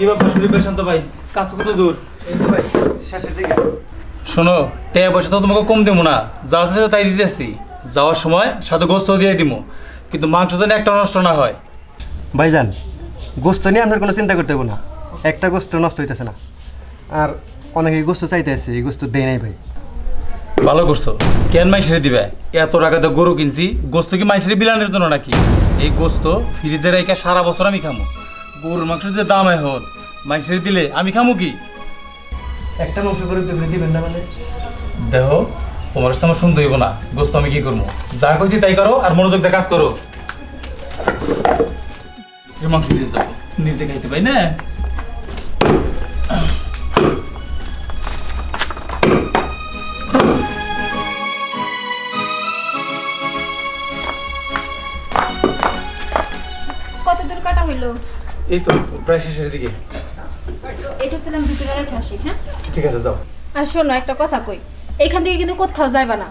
ব্যাপার শরীর পেশান্ত ভাই? কাজ কত দূর? এই তো ভাই শেষের দিকে। শোনো, টাকা পয়সা তো তোমাকে কম দেবো না, যা আছে তাই দিতেছি। যাওয়ার সময় সাথে গোস্ত দিয়ে দিব, কিন্তু মাংস যেন একটা নষ্ট না হয়। ভাইজান, গোস্ত নিয়ে আপনার কোনো চিন্তা করতে হবে না, একটা গোস্ত নষ্ট হইতেছে না। আর অনেকে গোস্ত চাইতে আছে, এই গোস্ত দেয় নাই ভাই। ভালো করছো। কেন মাইসেরে দিবে? এত টাকাতে গরু কিনছি, গোস্ত কি মাইসেরে বিলানোর জন্য নাকি? এই গোস্ত ফ্রিজে রেখে সারা বছর আমি খামো। গরুর মাংসের যে দাম এখন, মাইসেরে দিলে আমি খামো কি? একটা মাংস করে দিবেন না মানে? দেখো, তোমার সাথে আমার শুনতে হইব না। গোস্ত আমি কি করবো? যা করছি তাই করো, আর মনোযোগ দিয়ে কাজ করো। মাংস দিয়ে যাও, নিজে খাইতে পাই না। কত দূর কাটা হইলো? এই তো প্রায় শেষের দিকে। এটা তাহলে আমি ভিতরে রেখে আসি। হ্যাঁ ঠিক আছে, যাও। আর শোনো, একটা কথা কই, এইখান থেকে কিন্তু কোথাও যাইবা না,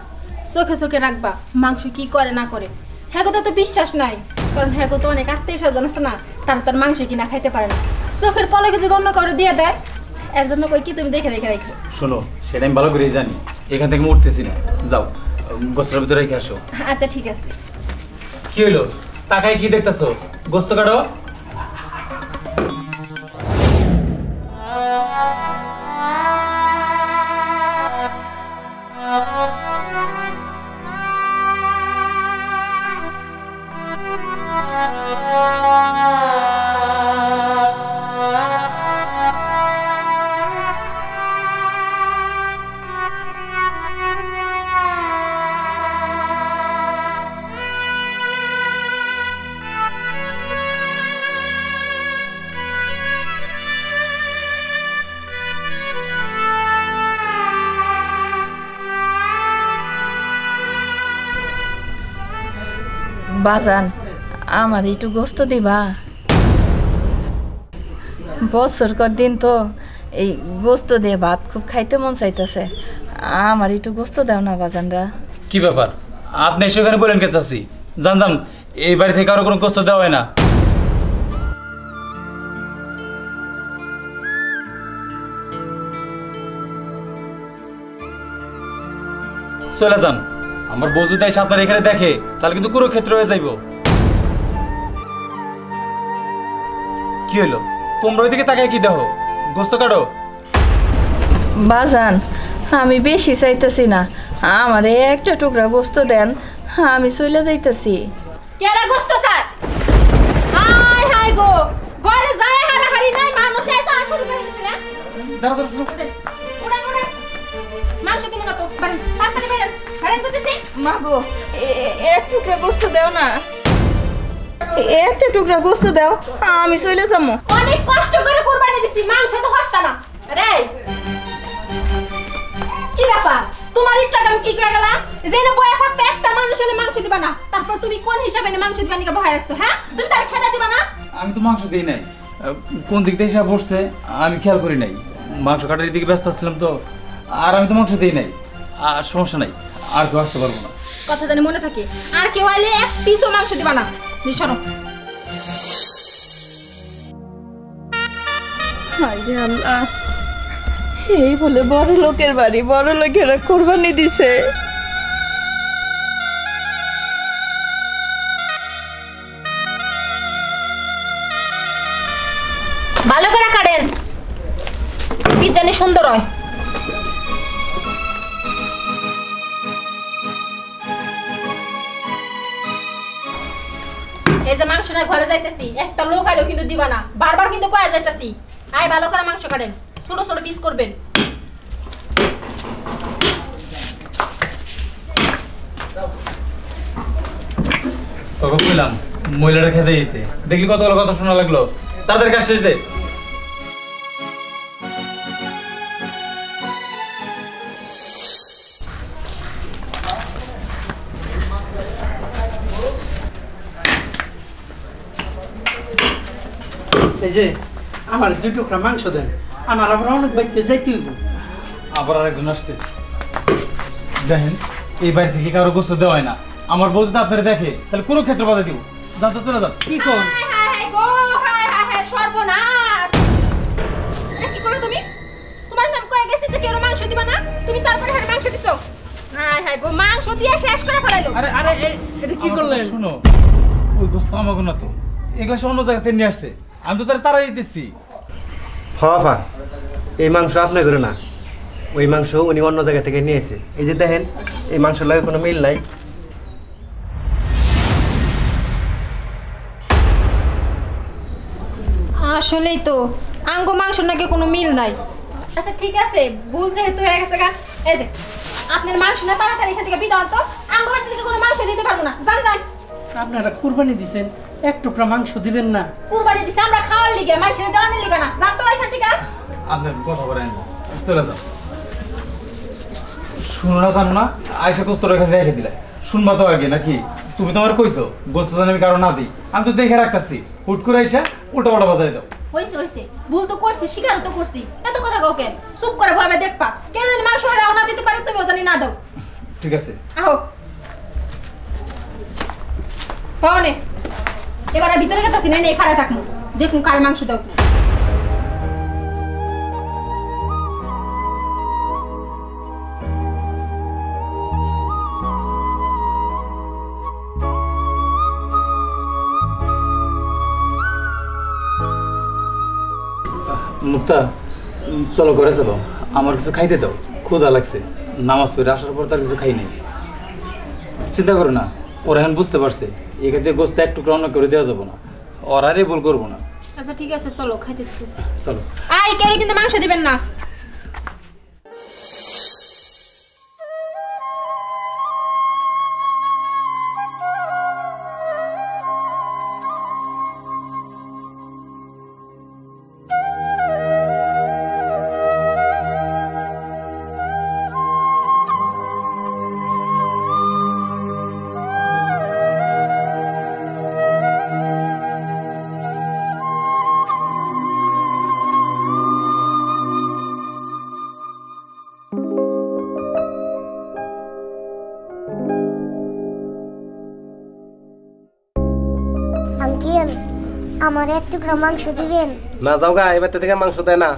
চোখে চোখে রাখবা মাংস কি করে না করে। হ্যাঁ কথা তো বিশ্বাস নাই, কারণ হ্যাঁ তো অনেক আত্মীয় স্বজন আছে না, তারা তার মাংস কিনা খাইতে পারে না। চোখের পলকে যদি অন্য কারো দিয়ে দেয়, এর জন্য কই কি তুমি দেখে দেখে রাখো। শোনো, সেটা আমি ভালো করেই জানি, এখান থেকে উঠতেছি না। যাও, গোস্তটার ভিতরে রেখে আসো। আচ্ছা ঠিক আছে। কি হলো? তাকায় কি দেখতেছো? গোস্ত কাটো। বাজান, আমার একটু গোস্ত দিবা। বছরকর দিন তো এই গোস্ত দিয়ে ভাত খুব খাইতে মন চাইতেছে, আমার একটু গোস্ত দাও না বাজানরা। কি ব্যাপার? আপনি সেখানে বলেন কে চাচ্ছি? জান জান, এই বাড়ি থেকে আরো কোনো গোস্ত দেওয়া হয় না। চলে যান। আমার বউ যদি এসে আপনার এখানে দেখে, তাহলে কিন্তু পুরো ক্ষেত্র হয়ে যাইব। কি হলো? তোমরা ওইদিকে তাকায় কি দেখো? গোস্ত কাটো। বাজান, আমি বেশি চাইতেছি না, আমার একটা টুকরা গোস্ত দেন, আমি চলে যাইতেছি। কেরা গোস্ত স্যার? হাই হাই গো, ঘরে যায় হারাহারি নাই, মানুষ এসে আর শুরু করে দিছে না। দাঁড়া দাঁড়া। ওড়ে ওড়ে মাংস দিব না তো, বাড়ি তাড়াতাড়ি বেরেন বেরেন করতেছি। মা গো, এক টুকরা গোস্ত দাও না, একটা টুকরা গোস্ত দাও, আমি চলে যাবো। অনেক কষ্ট করে কুরবানি দিছি, মাংস তো হস্তা না। আরে কি ব্যাপার? তোমার একটু আগে আমি কি করে গেলাম? জেনে বয়া থাকতে একটা মানুষের মাংস দিবা না, তারপর তুমি কোন হিসাবে মাংস দিবা নিকে বহায় রাখছো? হ্যাঁ, তুমি তার খেদা দিবা না? আমি তো মাংস দিই নাই। কোন দিক থেকে এসে বসছে আমি খেয়াল করি নাই। মাংস কাটার দিকে ব্যস্ত ছিলাম তো, আর আমি তো মাংস দিই নাই। আর সমস্যা নাই, আর কেউ আসতে পারবো না। কথা জানি মনে থাকে, আর কেউ আইলে এক পিসও মাংস দিবা না। নিশানো হায় আল্লাহ, এই বলে বড় লোকের বাড়ি, বড় লোকেরা কোরবানি দিছে। ভালো করে কাটেন, পিস জানি সুন্দর হয়। এই যে মাংস না ঘরে যাইতেছি, একটা লোক আইলো কিন্তু দিবা না, বারবার কিন্তু কয়া যাইতেছি। আয় ভালো করে মাংস কাটেন, ছোট ছোট পিস করবেন। তখন বললাম মহিলাটা খেতে দিতে, দেখলি কতগুলো কথা শোনা লাগলো। তাদের কাজ শেষ দে। এই যে আমার 2 টুকরা মাংস দেন, আমার আবার অনেক বাইতে যাইতে হইব। আবার আরেকজন আসছে। দেখেন, এই বাড়ি থেকে কারো গোস্ত দেওয়া হয় না। আমার বউ যদি আপনারা দেখে, তাহলে কোনো ক্ষেত্রে বাধা দিব। জানতে চলে যান। কি কোন? হায় হায় হায় গো, হায় হায় হায় সর্বনাশ। গো মাংস দিয়ে শেষ করে ফেলাইলো। আরে আরে এটা কি করলেন? শুনো, ওই গোস্ত আমাকে না তো, এগুলো সে অন্য জায়গা থেকে নিয়ে আসছে। আমি তো তারা দিতেছি। হা এই মাংস আপনি করে না, ওই মাংস উনি অন্য জায়গা থেকে নিয়েছে। এই যে দেখেন, এই মাংসের লাগে কোনো মিল নাই। আসলেই তো আঙ্গো মাংস নাকি কোনো মিল নাই। আচ্ছা ঠিক আছে, ভুল যেহেতু হয়ে গেছে গা, এই যে আপনার মাংস না তাড়াতাড়ি এখান থেকে বিদায় তো, আঙ্গো বাড়ি থেকে কোনো মাংস দিতে পারবো না, যান যান। আপনারা কুরবানি দিছেন, এক টুকরা মাংস দিবেন না? কুরবানি দিছে আমরা খাওয়ার লিগে, মাংসের দেওয়ানোর লিগে না, যান তো এখান থেকে। আপনার কথা বলেন, চলে যান। শুনো না, জানো না, আয়সা গোস্ত এখানে রেখে দিলে শুনবা তো আগে নাকি? তুমি তো আমার কইছো গোস্ত জানি আমি কারো না দিই, আমি তো দেখে রাখতেছি। হুট করে আইসা উল্টা পাল্টা বাজাই দাও। হইছে হইছে, ভুল তো করছি, স্বীকার তো করছি, এত কথা কাও কেন? চুপ করে ভাবে দেখবা, কেন জানি মাংস হারাও না দিতে পারে, তুমিও জানি না দাও। ঠিক আছে, আহো পাওনে, এবার আর ভিতরে গেতাছি না, এই খাড়া থাকবো, দেখুন কার মাংস দাও তুমি। মুক্তা, চলো ঘরে চলো, আমার কিছু খাইতে দাও, ক্ষুধা লাগছে। নামাজ পড়ে আসার পর তার কিছু খাই নাই। চিন্তা করো না, ওরা এখন বুঝতে পারছে এখান থেকে গোস্ত এক টুকরা অন্য করে দেওয়া যাবো না, ওরা আরে ভুল করবো না। আচ্ছা ঠিক আছে, চলো খাইতে দিতেছি। চলো। আই কেউ কিন্তু মাংস দিবেন না। আঙ্কেল, আমার এক টুকরা মাংস দিবেন? না যাও গা, এবার থেকে মাংস দেয় না।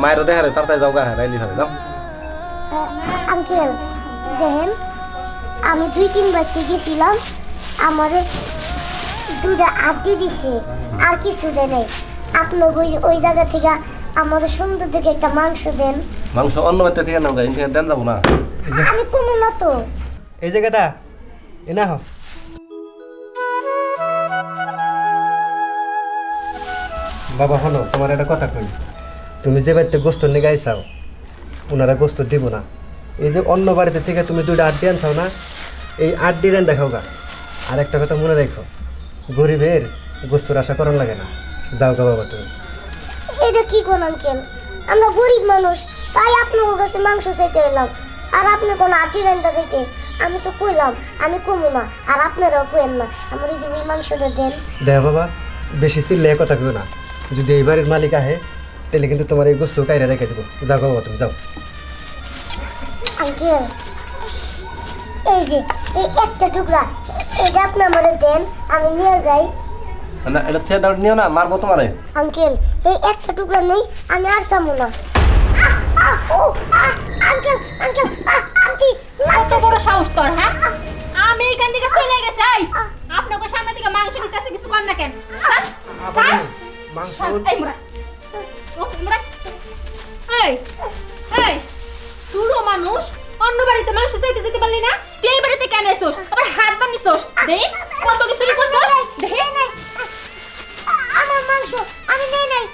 মায়েরও দেখা রে, তাড়াতাড়ি যাও গা, রাইলি ভাবে যাও। আঙ্কেল দেখেন, আমি 2-3 বাড়িতে গেছিলাম, আমারে দুটা আড্ডি দিছে, আর কিছু দেয় নাই। আপনি ওই জায়গা থেকে আমার সুন্দর দেখে একটা মাংস দেন। মাংস অন্য বাড়িতে থেকে নাও গা, এখানে দেন যাবো না। আমি কোনো না তো। এই জায়গাটা এ না হোক। বাবা হলো, তোমার একটা কথা কই, তুমি যে বাড়িতে গোস্ত নিয়ে গাইছাও, ওনারা গোস্ত দিব না। এই যে অন্য বাড়িতে থেকে তুমি 2টা আড্ডি আনছাও না, এই আড্ডি রেন দেখাও গা। আর একটা কথা মনে রাখো, গরিবের গোস্তর আশা করার লাগে না। যাও গা বাবা তুমি। এটা কি কোন আঙ্কেল? আমরা গরিব মানুষ, তাই আপনার কাছে মাংস চাইতে এলাম, আর আপনি কোন আড্ডি রান্না দিতে? আমি তো কইলাম আমি কমু না, আর আপনারাও কইেন না, আমার এই যে মাংসটা দেন। দেখ বাবা, বেশি চিল্লে কথা কেউ না। যদি এই বাড়ির মালিক আহে, তাহলে কিন্তু তোমার এই গোস্ত কাইরা রেখে দেবো। যাও গা বাবা তুমি, যাও। আঙ্কেল, এই যে এই একটা টুকরা, এটা আপনি আমাদের দেন, আমি নিয়ে যাই। না এটা থেকে দাও, নিও না, মারবো তোমারে। আঙ্কেল, এই একটা টুকরা নেই, আমি আর চামু না। আঙ্কেল আঙ্কেল, আন্টি কত বড় সাহস তোর, হ্যাঁ? আমি এখান থেকে চলে গেছি, আই আপনাকে সামনে থেকে মাংস নিতেছে, কিছু কর না কেন? মাংস এই মুরা, ও মুরা, এই এই তুলো মানুষ, অন্য বাড়িতে মাংস চাইতে দিতে পারলি না? তুই এই বাড়িতে কেন এসোস? আবার হাত দা নিছোস? দেখ কত কিছু করছস, দেখ আমার মাংস আমি নেই নাই।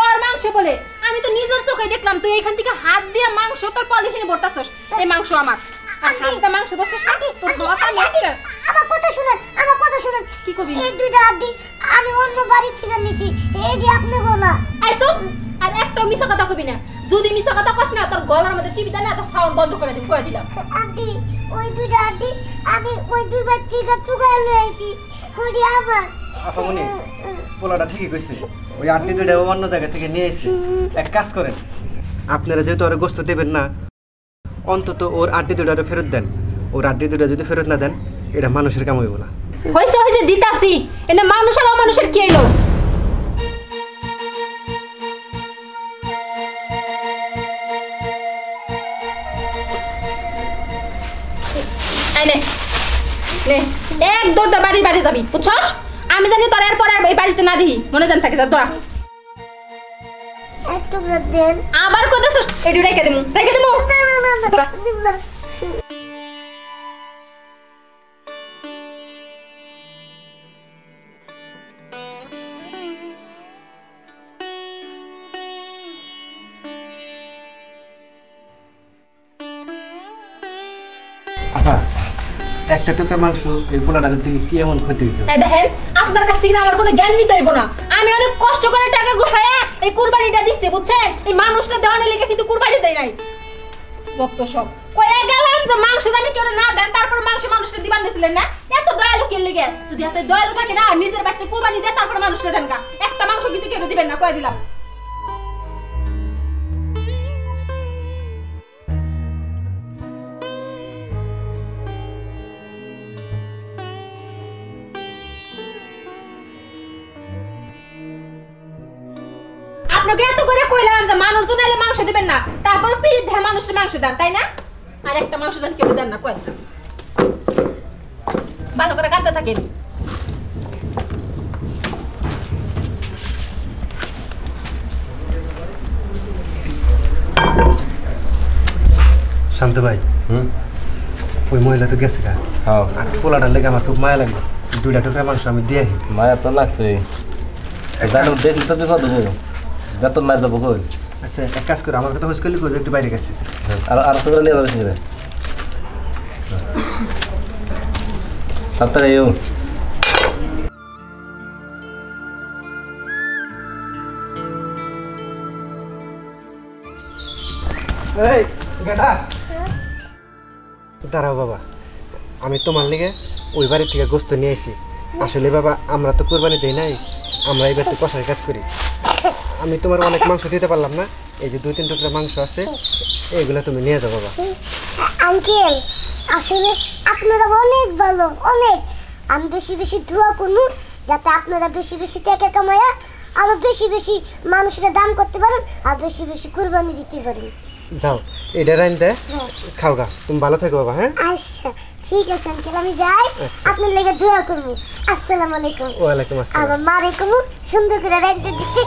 ওর মাংস বলে, আমি তো নিজের চোখে দেখলাম তুই এখান থেকে হাত দিয়ে মাংস তোর পলিথিনে ভরতাছস। এই মাংস আমার, আর হাত দিয়ে মাংস দছস না, তোর কথা মেসকে। আমার কথা শুনেন, আমার কথা শুনেন। কি কবি? এই 2টা আড্ডি আমি অন্য বাড়ি থেকে নিছি, এই যে আপনি গোনা। আইসো, আর একটা মিছা কথা কবি না। যদি মিছা কথা কস না, তোর গলার মধ্যে টিপি দেনা, তোর সাউন্ড বন্ধ করে দিম, কয়ে দিলাম। আন্টি, ওই 2টা আড্ডি আমি ওই 2 বার থেকে টুকাই লই আইছি, ওই আবার। আপামনি পোলাটা ঠিকই কইছে, ওই আড্ডি 2টা অন্য জায়গা থেকে নিয়ে এসে। এক কাজ করেন, আপনারা যেহেতু ওর গোস্ত দেবেন না, অন্তত ওর আড্ডি 2টা ফেরত দেন। ওর আড্ডি 2টা যদি ফেরত না দেন, এটা মানুষের কাম হইব না। হইছে হইছে, দিতাছি। এনে মানুষ আর অমানুষের কি হইলো? আয় নে নে এক দৌড়টা বাড়ি বাড়ি যাবি বুঝছস আমি জানি তোর এরপর আর এই বাড়িতে না দিই মনে জান থাকে যা তোরা এক টুকরা দেন। আবার কইতেছস এডি রেখে দিমু না, না, না, না, দিব না। আপা একটা টুকরা মাংস এই পোলাটার থেকে কি এমন ক্ষতি হইতো? এই দেখেন আপনার কাছ থেকে না আমার কোনো জ্ঞান নিতে হইব না আমি অনেক কষ্ট করে টাকা গুছায়া এই কুরবানিটা দিছি বুঝছেন এই মানুষটা দেওয়ানে লেগে কিন্তু কুরবানি দেই নাই যত সব কয়ে গেলাম যে মাংস জানি কেউ না দেন তারপর মাংস মানুষটা দিবার নিছিলেন না এত দয়ালু কে লেগে যদি এত দয়ালু থাকে না নিজের বাড়িতে কুরবানি দেয় তারপর মানুষটা দেন গা একটা মাংস কিন্তু কেউ দিবেন না কয়ে দিলাম আপনাকে এত করে কইলাম যে মানুষজন এলে মাংস দিবেন না তারপর পিরিত ধরে মানুষের মাংস দেন তাই না আর একটা মাংস দেন কেউ দেন না কয় ভালো করে কাটতে থাকেন শান্ত ভাই ওই মহিলা তো গেছে গা হ্যাঁ আর পোলাটার লেগে আমার খুব মায়া লাগলো দুইটা টুকরা মাংস আমি দিয়ে আসি। মায়া তো লাগছে জানো দেখলি তো বিপদ হবো বেতন মার যাবো কই আচ্ছা এক কাজ করো আমার কথা হোস করলি একটু বাইরে গেছে আর তো নিয়ে যাবে সেখানে তাড়াতাড়ি এও এই গেদা দাঁড়াও বাবা আমি তোমার লেগে ওই বাড়ি থেকে গোস্ত নিয়ে আসি আসলে বাবা আমরা তো কোরবানি দেই নাই আমরা এই বাড়িতে কষার কাজ করি আমি তোমার অনেক মাংস দিতে পারলাম না এই যে 2-3 টুকরা মাংস আছে এইগুলো তুমি নিয়ে যাও বাবা আঙ্কেল আসলে আপনারা অনেক ভালো অনেক আমি বেশি বেশি দোয়া করবো যাতে আপনারা বেশি বেশি টাকা কামায়া আরো বেশি বেশি মানুষের দান করতে পারেন আর বেশি বেশি কুরবানি দিতে পারেন যাও এটা রাইনতে খাও গা তুমি ভালো থেকো বাবা হ্যাঁ আচ্ছা ঠিক আছে আঙ্কেল আমি যাই আচ্ছা। আপনার লেগে দোয়া করবো আসসালামু আলাইকুম ওয়ালাইকুম আসসালাম আমার মারে কমু সুন্দর করে রাখতে দিতে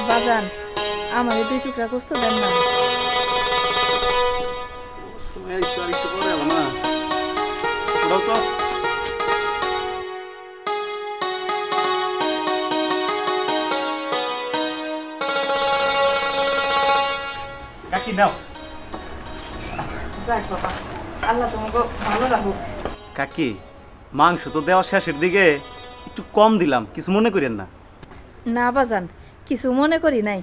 বাজান আমার এই 2 টুকরা গোস্ত দেন না কাকি নাও যাক বাবা আল্লাহ তোমাকে ভালো রাখুক কাকি মাংস তো দেওয়া শেষের দিকে একটু কম দিলাম কিছু মনে করেন না না বাজান কিছু মনে করি নাই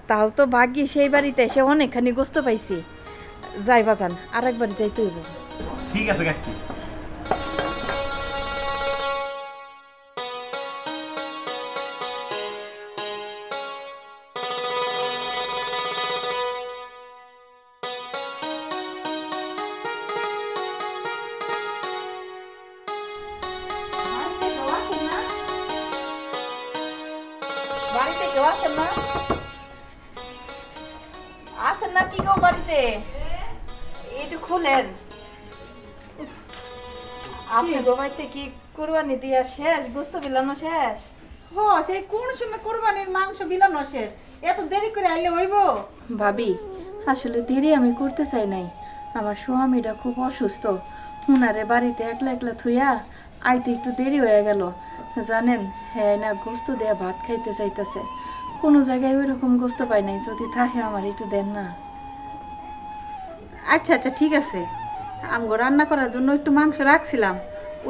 তাও তো ভাগ্যি সেই বাড়িতে এসে অনেকখানি গোস্ত পাইছি যাই বাজান আরেকবার যাইতে হইব ঠিক আছে কাকি বাড়িতে কেউ আছেন না আছেন না কি গো বাড়িতে একটু খুলেন আপনি বাড়িতে কি কুরবানি দিয়া শেষ বুঝতে বিলানো শেষ হ সেই কোন সময় কোরবানির মাংস বিলানো শেষ এত দেরি করে আইলে হইব ভাবি আসলে দেরি আমি করতে চাই নাই আমার স্বামীটা খুব অসুস্থ উনারে বাড়িতে একলা একলা থুইয়া আইতে একটু দেরি হয়ে গেল জানেন হ্যাঁ না গোস্ত দেয়া ভাত খাইতে চাইতেছে কোনো জায়গায় ওই রকম গোস্ত পাই নাই যদি থাকে আমার একটু দেন না আচ্ছা আচ্ছা ঠিক আছে আমগো রান্না করার জন্য একটু মাংস রাখছিলাম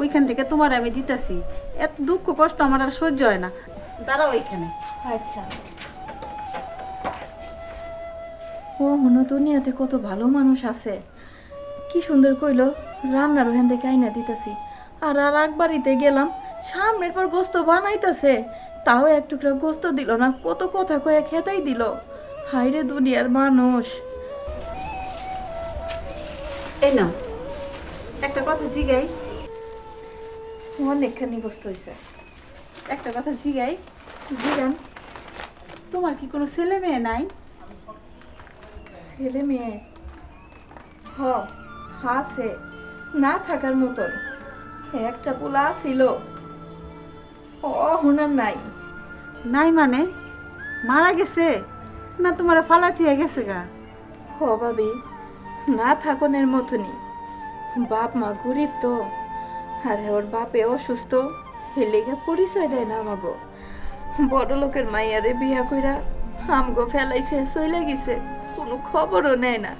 ওইখান থেকে তোমার আমি দিতেছি এত দুঃখ কষ্ট আমার আর সহ্য হয় না দাঁড়াও ওইখানে আচ্ছা ও হুনো দুনিয়াতে কত ভালো মানুষ আছে কি সুন্দর কইলো রান্নার ওখান থেকে আইনা দিতেছি আর এক বাড়িতে গেলাম সামনের পর গোস্ত বানাইতেছে তাও এক টুকরা গোস্ত দিল না কত কথা কয়ে খেতেই দিল হাইরে দুনিয়ার মানুষ এই না একটা কথা জিগাই, অনেকখানি গোস্ত হয়েছে। একটা কথা জিগাই, জিগান তোমার কি কোনো ছেলে মেয়ে নাই? ছেলে মেয়ে হ আছে, না থাকার মতন। একটা পোলা ছিল, হুনার নাই। নাই মানে মারা গেছে না তোমার ফালা থুয়ে গেছে গা? হ ভাবি, না থাকনের মতনই। বাপ মা গরিব তো, আর ওর বাপে অসুস্থ, হেলেগা পরিচয় দেয় না আমাগো। বড় লোকের মাইয়ারে বিয়া কইরা আমগো ফেলাইছে, চলে গেছে, কোনো খবরও নেয় না।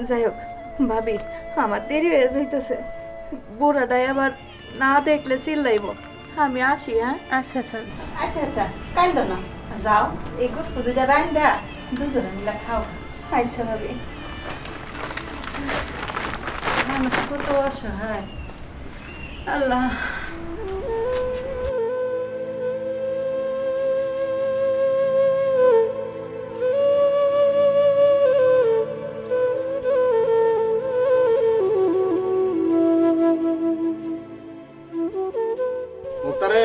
যাই হোক ভাবি, আমার দেরি হয়ে যাইতেছে। বুড়াটাই আবার না দেখলে চিল্লাইব। আমি আসি। হ্যাঁ, আচ্ছা আচ্ছা আচ্ছা আচ্ছা, কাইন্দ না, যাও এই গোস্ত দুইটা রাইন দেয়া দুজনে মিলে খাও। আচ্ছা ভাবি। মানুষ কত অসহায়, আল্লাহ। মুক্তারে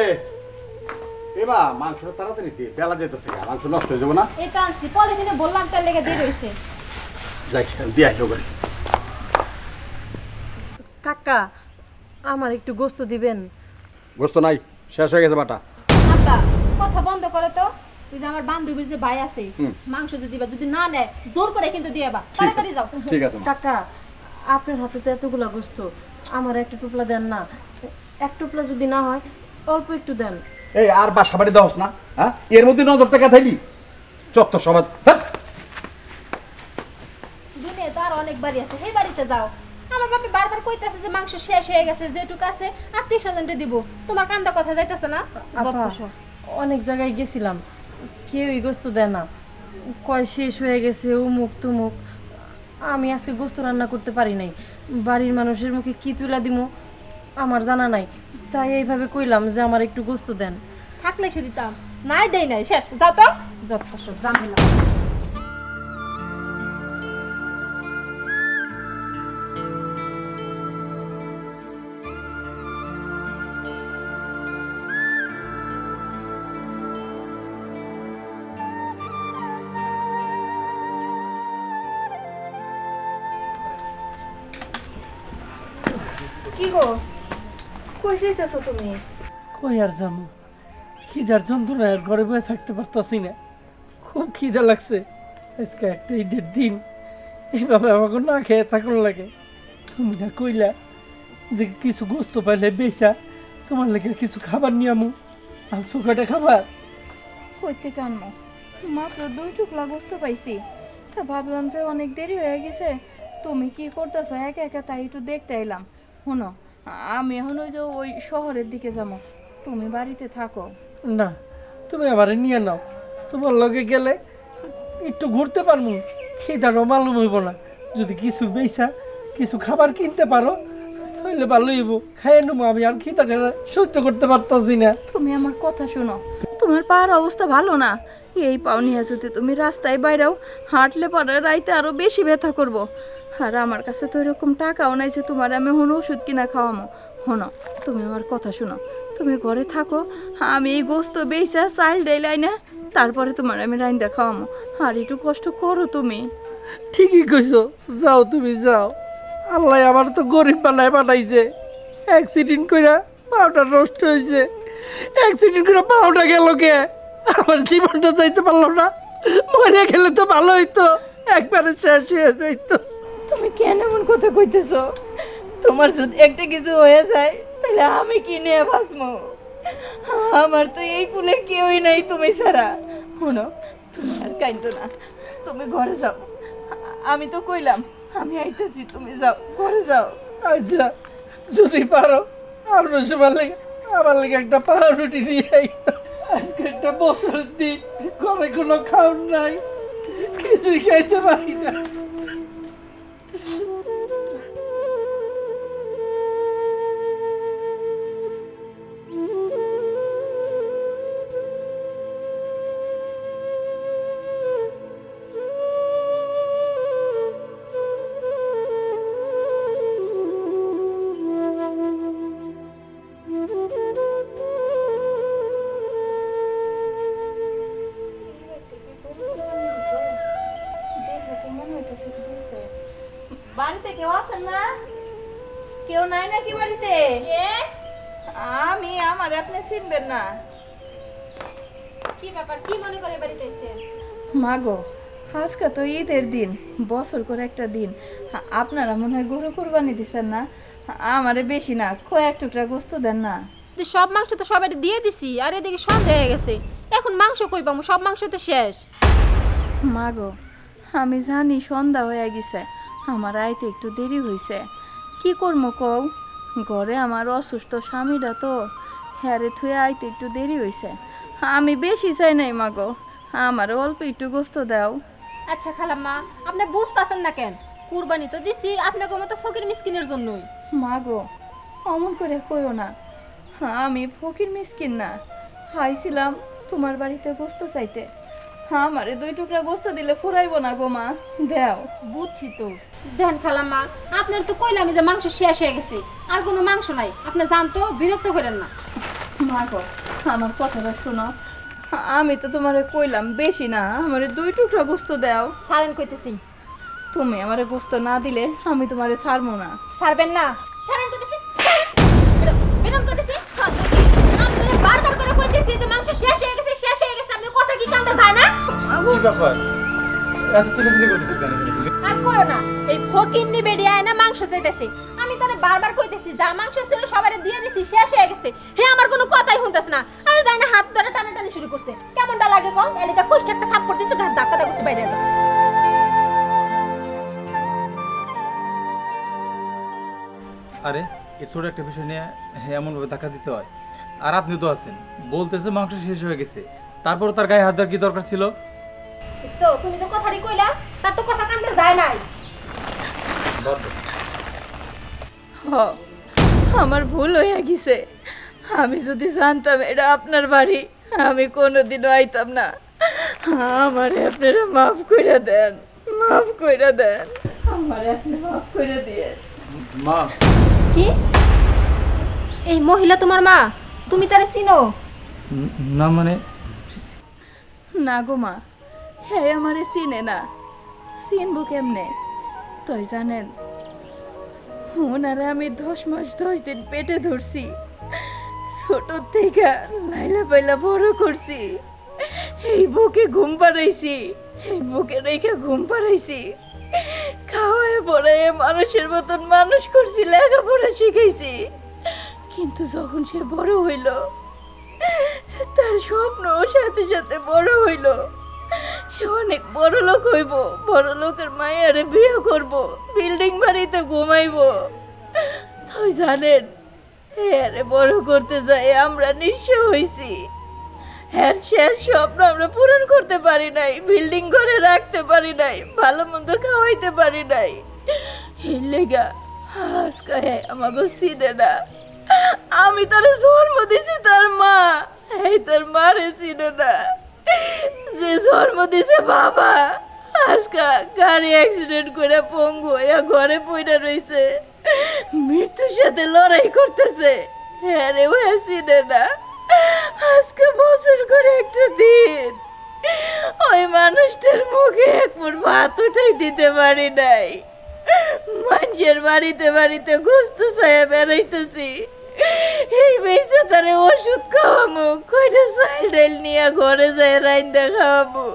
এবা মাংসটা তাড়াতাড়ি দে, বেলা যেতেছে, মাংস নষ্ট হয়ে যাবো না। এই তো আনছি, পলিথিনে বললাম তার লেগে দেরি হয়েছে। যাই দিয়ে আসবো করে। কাকা, আমার একটু গোস্ত দিবেন? গোস্ত নাই, শেষ হয়ে গেছে বাটা। আব্বা কথা বন্ধ করে তো। তুই যে আমার বান্ধবীর যে ভাই আছে, মাংস যদি দিবা, যদি না নেয় জোর করে কিন্তু দিয়ে বা, তাড়াতাড়ি যাও। ঠিক আছে। কাকা, আপনার হাতে তো এতগুলা গোস্ত, আমার একটা টুকলা দেন না? এক টুকলা যদি না হয় অল্প একটু দেন। এই আর বাসা বাড়ি দাওস না, হ্যাঁ? এর মধ্যে নজর টাকা থাইলি চত্বর সমাজ। দুনিয়া তো আর অনেক বাড়ি আছে, সেই বাড়িতে যাও। আমার বাপে বারবার কইতাছে যে মাংস শেষ হয়ে গেছে, যেটুকু আছে আত্মীয় স্বজনকে দিব। তোমার কান্দা কথা যাইতেছে না? আপা, অনেক জায়গায় গেছিলাম, কেউই গোস্ত দেয় না, কয় শেষ হয়ে গেছে, উমুক তুমুক। আমি আজকে গোস্ত রান্না করতে পারি নাই, বাড়ির মানুষের মুখে কি তুলা দিব আমার জানা নাই, তাই এইভাবে কইলাম যে আমার একটু গোস্ত দেন। থাকলে সে দিতাম, নাই দেই নাই, শেষ। যাও তো, যত সব ঝামেলা। কি গো, কই যাইতেছো তুমি? কই আর যাবো, খিদার যন্ত্রণায় আর ঘরে বসে থাকতে পারতাছি না, খুব খিদা লাগছে। আজকে একটা ঈদের দিন, এইভাবে আমাকে না খেয়ে থাকুন লাগে। তুমি না কইলা যে কিছু গোস্ত পাইলে বেচা তোমার লাগে কিছু খাবার নিয়ে আমু, আর চোখাটা খাবার কই থেকে আনবো? মাত্র 2 টুকলা গোস্ত পাইছি, তা ভাবলাম যে অনেক দেরি হয়ে গেছে, তুমি কি করতেছো একা একা, তাই একটু দেখতে এলাম। শোনো, আমি এখন ওই যে ওই শহরের দিকে যাবো, তুমি বাড়িতে থাকো। না, তুমি আবার নিয়ে নাও, তোমার লগে গেলে একটু ঘুরতে পারবো, খিদারও মালুম হইব না। যদি কিছু বেচা কিছু খাবার কিনতে পারো তাহলে ভালো হইব, খাইয়ে নেবো। আমি আর খিদাটা সহ্য করতে পারতাছি না। তুমি আমার কথা শোনো, তোমার পার অবস্থা ভালো না, এই পাও নিয়ে যদি তুমি রাস্তায় বাইরেও হাঁটলে পরে রাইতে আরো বেশি ব্যথা করবো। আর আমার কাছে তো এরকম টাকাও নাই যে তোমার আমি এখন ওষুধ কিনা খাওয়ামো। শোনো, তুমি আমার কথা শোনো, তুমি ঘরে থাকো, আমি এই গোস্ত বেচা চাইল ডাইলাই না, তারপরে তোমার আমি রাইন্দা খাওয়ামো। আর একটু কষ্ট করো তুমি। ঠিকই কইছো, যাও তুমি যাও। আল্লাহ আমার তো গরিব বানায় বানাইছে, অ্যাক্সিডেন্ট কইরা পাওটা নষ্ট হয়েছে, অ্যাক্সিডেন্ট করে পাওটা গেল কে, আমার জীবনটা চাইতে পারলো না। মরে গেলে তো ভালো হইতো, একবারে শেষ হয়ে যাইতো। তুমি কেন এমন কথা কইতেছো? তোমার যদি একটা কিছু হয়ে যায় তাহলে আমি কি নিয়ে বাঁচবো? আমার তো এই কুলে কেউই নাই তুমি ছাড়া। শোনো, তুমি আর কাইন্দো না, তুমি ঘরে যাও। আমি তো কইলাম আমি আইতেছি, তুমি যাও, ঘরে যাও। আচ্ছা, যদি পারো আর বেশি ভালো লাগে আমার লাগে একটা পাউরুটি নিয়ে আই। আজকে একটা বছরের দিন, ঘরে কোনো খাওয়ার নাই, কিছুই খাইতে পারি না। আছেন না? কেউ নাই নাকি বাড়িতে? আমি আমার আপনি চিনবেন না। কি ব্যাপার, কি মনে করে বাড়িতে এসেছেন? মাগো, আজকে তো ঈদের দিন, বছর করে একটা দিন। আপনারা মনে হয় গরু কুরবানি দিচ্ছেন না? আমারে বেশি না, কয়েক টুকরা গোস্ত দেন না। সব মাংস তো সবাই দিয়ে দিছি, আর এদিকে সন্ধ্যা হয়ে গেছে, এখন মাংস কই পাবো? সব মাংস তো শেষ। মাগো, আমি জানি সন্ধ্যা হয়ে গেছে, আমার আইতে একটু দেরি হয়েছে। কি করবো কও, ঘরে আমার অসুস্থ স্বামীরা তো, হ্যারে থুয়ে আইতে একটু দেরি হয়েছে। আমি বেশি চাই নাই মাগো, আমার অল্প একটু গোস্ত দাও। আচ্ছা খালাম্মা, আপনি বুঝতেছেন না কেন? কুরবানি তো দিছি আপনাকে মতো ফকির মিসকিনের জন্যই। মাগো, অমন করে কইও না, আমি ফকির মিসকিন না। আইছিলাম তোমার বাড়িতে গোস্ত চাইতে, আমারে 2 টুকরা গোস্ত দিলে ফুরাইবো না গো মা, দেও। বুঝছি তো। দেন খালাম্মা, আপনার তো কইলাম যে মাংস শেষ হয়ে গেছে, আর কোনো মাংস নাই। আপনি জানতো, বিরক্ত করেন না। মাগো, আমার কথাটা শোনো, আমি তো তোমারে কইলাম বেশি না, আমারে 2 টুকরা গোস্ত দাও। সারেন কইতেছি। তুমি আমারে গোস্ত না দিলে আমি তোমারে ছাড়বো না। ছাড়বেন না? সারেন কইতেছি, বেরম কইতেছি। আপনারা বারবার করে কইতেছি যে মাংস শেষ হয়ে গেছে, শেষ হয়ে গেছে। আপনার কথা কি কান্দা যায় না? কি ব্যাপার, এত চিল্লাচিল্লি করতেছিস কেন? আর কইও না, এই ফকিন্নি বেডি আয় না মাংস চাইতেছে। আমি তারে বারবার কইতেছি যা মাংস ছিল সবারে দিয়ে দিছি, শেষ হয়ে গেছে। হে আমার কোনো কথাই শুনতাছ না, আর যাই না হাত ধরে টানাটানি শুরু করছে। কেমনটা লাগে কও? এদিকে কষ্ট একটা থাপ্পড় দিছে, ঘাট ধাক্কা দাও বাইরে যা। আরে এই ছোট একটা বিষয় নিয়ে এমনভাবে ধাক্কা দিতে হয়? আর আপনি তো আছেন, বলতেছে মাংস শেষ হয়ে গেছে, তারপর তার গায়ে হাত দেওয়ার কি দরকার ছিল? দেখছো, তুমি তো কথাই কইলা, তার তো কথা কান্দে যায় নাই। আমার ভুল হয়ে গেছে, আমি যদি জানতাম এটা আপনার বাড়ি, আমি কোনোদিনও আইতাম না। আমারে আপনারা মাফ করে দেন, মাফ করে দেন, আমারে আপনি মাফ করে দিয়ে। মা, কি এই মহিলা তোমার মা? তুমি তারে চিনো? না মানে? না গো মা, হ্যাঁ আমারে চিনে না, চিনবো কেমনে? তাই জানেন, ওনারে আমি 10 মাস 10 দিন পেটে ধরছি, ছোট থেকে লাইলা পাইলা বড় করছি, এই বুকে ঘুম পাড়াইছি, এই বুকে রেখে ঘুম পাড়াইছি, খাওয়ায় পড়ায় মানুষের মতন মানুষ করছি, লেখাপড়া শিখাইছি। কিন্তু যখন সে বড় হইল, তার স্বপ্ন সাথে সাথে বড় হইল, সে অনেক বড় লোক হইব, বড় লোকের মায়ের বিয়ে করব, বিল্ডিং বাড়িতে ঘুমাইবো। তাই জানেন, আরে বড় করতে যাই আমরা নিঃস্ব হইছি, এর শেষ স্বপ্ন আমরা পূরণ করতে পারি নাই, বিল্ডিং করে রাখতে পারি নাই, ভালো মন্দ খাওয়াইতে পারি নাই। এই লেগা আজকে আমাকে চিনে না। আমি তার জন্ম দিছি তার মা, এই তার মারে চিনে না। যে জন্ম দিছে বাবা, আজকে গাড়ি অ্যাক্সিডেন্ট করে পঙ্গু হইয়া ঘরে পইড়া রইছে, মৃত্যুর সাথে লড়াই করতেছে, আরে ওই চিনে না। আজকে বছর করে একটা দিন ওই মানুষটার মুখে এক মুঠ ভাত উঠাই দিতে পারি নাই। মানুষের বাড়িতে বাড়িতে গোস্ত ছায়া বেড়াইতেছি, এই বেঁচে তারে ওষুধ খাওয়ামো, কয়টা চাইল ডাইল নিয়ে ঘরে যায় রাইন্দা খাওয়াবো,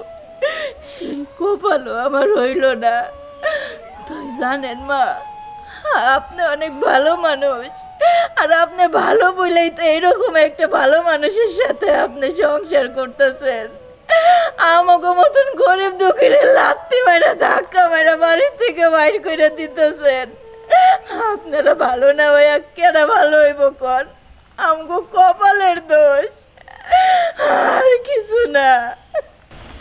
সেই কপালও আমার হইল না। তাই জানেন মা, আপনি অনেক ভালো মানুষ, আর আপনি ভালো বলেই তো এরকম একটা ভালো মানুষের সাথে আপনি সংসার করতেছেন। আমাকে মতন গরিব দুঃখীরে লাত্তি মারা ধাক্কা মারা বাড়ির থেকে বাইর করে দিতেছেন। আপনারা ভালো না হইয়া কেনা ভালো হইব কন? আমগো কপালের দোষ, আর কিছু না।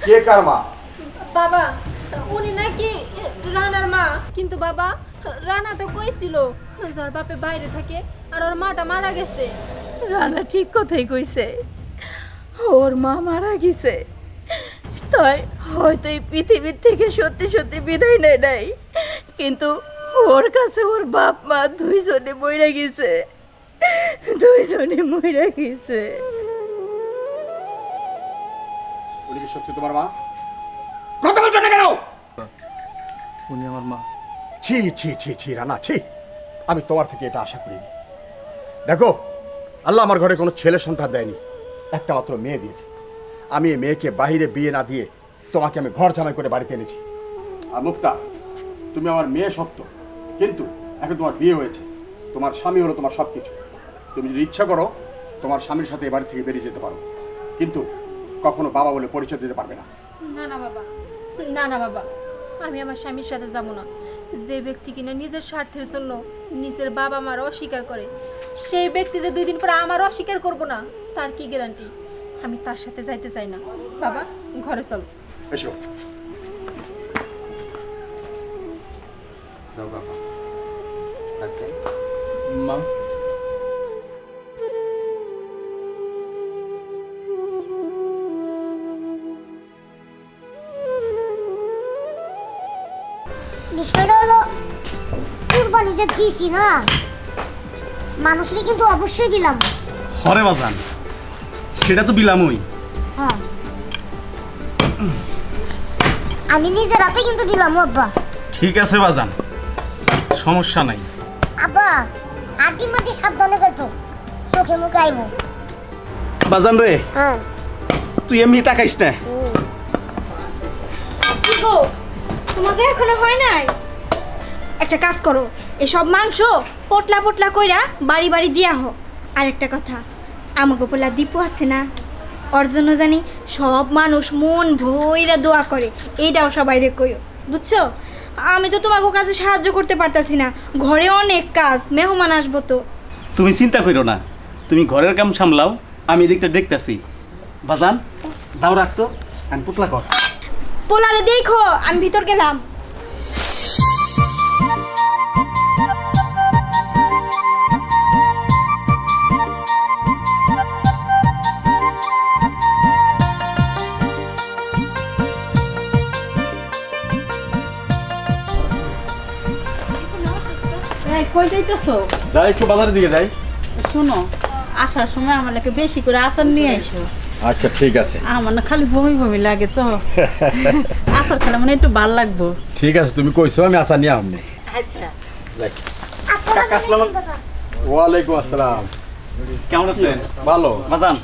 কে কার মা? বাবা, উনি নাকি রানার মা। কিন্তু বাবা, রানা তো কইছিল যার বাপে বাইরে থাকে আর ওর মাটা মারা গেছে। রানা ঠিক কথাই কইছে, ওর মা মারা গেছে, তাই হয়তো এই পৃথিবীর থেকে সত্যি সত্যি বিদায় নেয় নাই, কিন্তু ওর কাছে ওর বাপ মা দুইজনে মইরা গেছে, দুইজনে মইরা গেছে। উনি কি সত্যি তোমার মা? কথা বলছো না কেন? উনি আমার মা। ছি ছি ছি ছি রানা ছি, আমি তোমার থেকে এটা আশা করিনি। দেখো, আল্লাহ আমার ঘরে কোনো ছেলে সন্তান দেয়নি, একটা মাত্র মেয়ে দিয়েছে। আমি এই মেয়েকে বাইরে বিয়ে না দিয়ে তোমাকে আমি ঘর জামাই করে বাড়িতে এনেছি। আর মুক্তা, তুমি আমার মেয়ে সত্য, কিন্তু এখন তোমার বিয়ে হয়েছে, তোমার স্বামী হলো তোমার সব কিছু। তুমি যদি ইচ্ছা করো তোমার স্বামীর সাথে এ বাড়ি থেকে বেরিয়ে যেতে পারো, কিন্তু কখনো বাবা বলে পরিচয় দিতে পারবে না। না না বাবা, না না বাবা, আমি আমার স্বামীর সাথে যাব না। যে ব্যক্তি কিনা নিজের স্বার্থের জন্য নিজের বাবা মার অস্বীকার করে, সেই ব্যক্তি যে 2 দিন পরে আমার অস্বীকার করবো না, তার কি গ্যারান্টি? আমি তার সাথে যাইতে চাই না। বাবা, ঘরে চলো। এসো। যাও বাবা। মা, বিষয়টা হলো কুরবানি যে দিছি না, মানুষের কিন্তু অবশ্যই দিলাম। হরে বাজান, সেটা তো বিলামই। হ্যাঁ, আমি নিজের হাতে কিন্তু দিলাম আব্বা। ঠিক আছে বাজান, সমস্যা নাই। আব্বা, আটি মাটি সাবধানে কাটো, চোখে মুখে আইবো। বাজান রে, হ্যাঁ, তুই এমনি তাকাইস না। কি গো, তোমাকে এখনো হয় নাই? একটা কাজ করো, এসব মাংস পটলা পটলা কইরা বাড়ি বাড়ি দিয়া হো। আর একটা কথা, আমাকে পোলা দীপু আছে না, ওর জন্য জানি সব মানুষ মন ভইরা দোয়া করে, এইটাও সবাই রে কইও, বুঝছো? আমি তো তোমাকে কাজে সাহায্য করতে পারতাছি না, ঘরে অনেক কাজ, মেহমান আসবো তো। তুমি চিন্তা করো না, তুমি ঘরের কাম সামলাও, আমি দেখতেছি। বাজান দাও, রাখতো আমি পুতলা কর। পোলারে দেখো, আমি ভিতর গেলাম। কই যাইতেছো? যাই, একটু বাজারের দিকে যাই। শোনো, আসার সময় আমার লাগে বেশি করে আচার নিয়ে আইসো। আচ্ছা ঠিক আছে। আমার না খালি বমি বমি লাগে তো, আচার খেলে মানে একটু ভালো লাগবো। ঠিক আছে, তুমি কইছো, আমি আসা নিয়ে আমনে। আচ্ছা। ওয়ালাইকুম আসসালাম। কেমন আছেন? ভালো। বাজান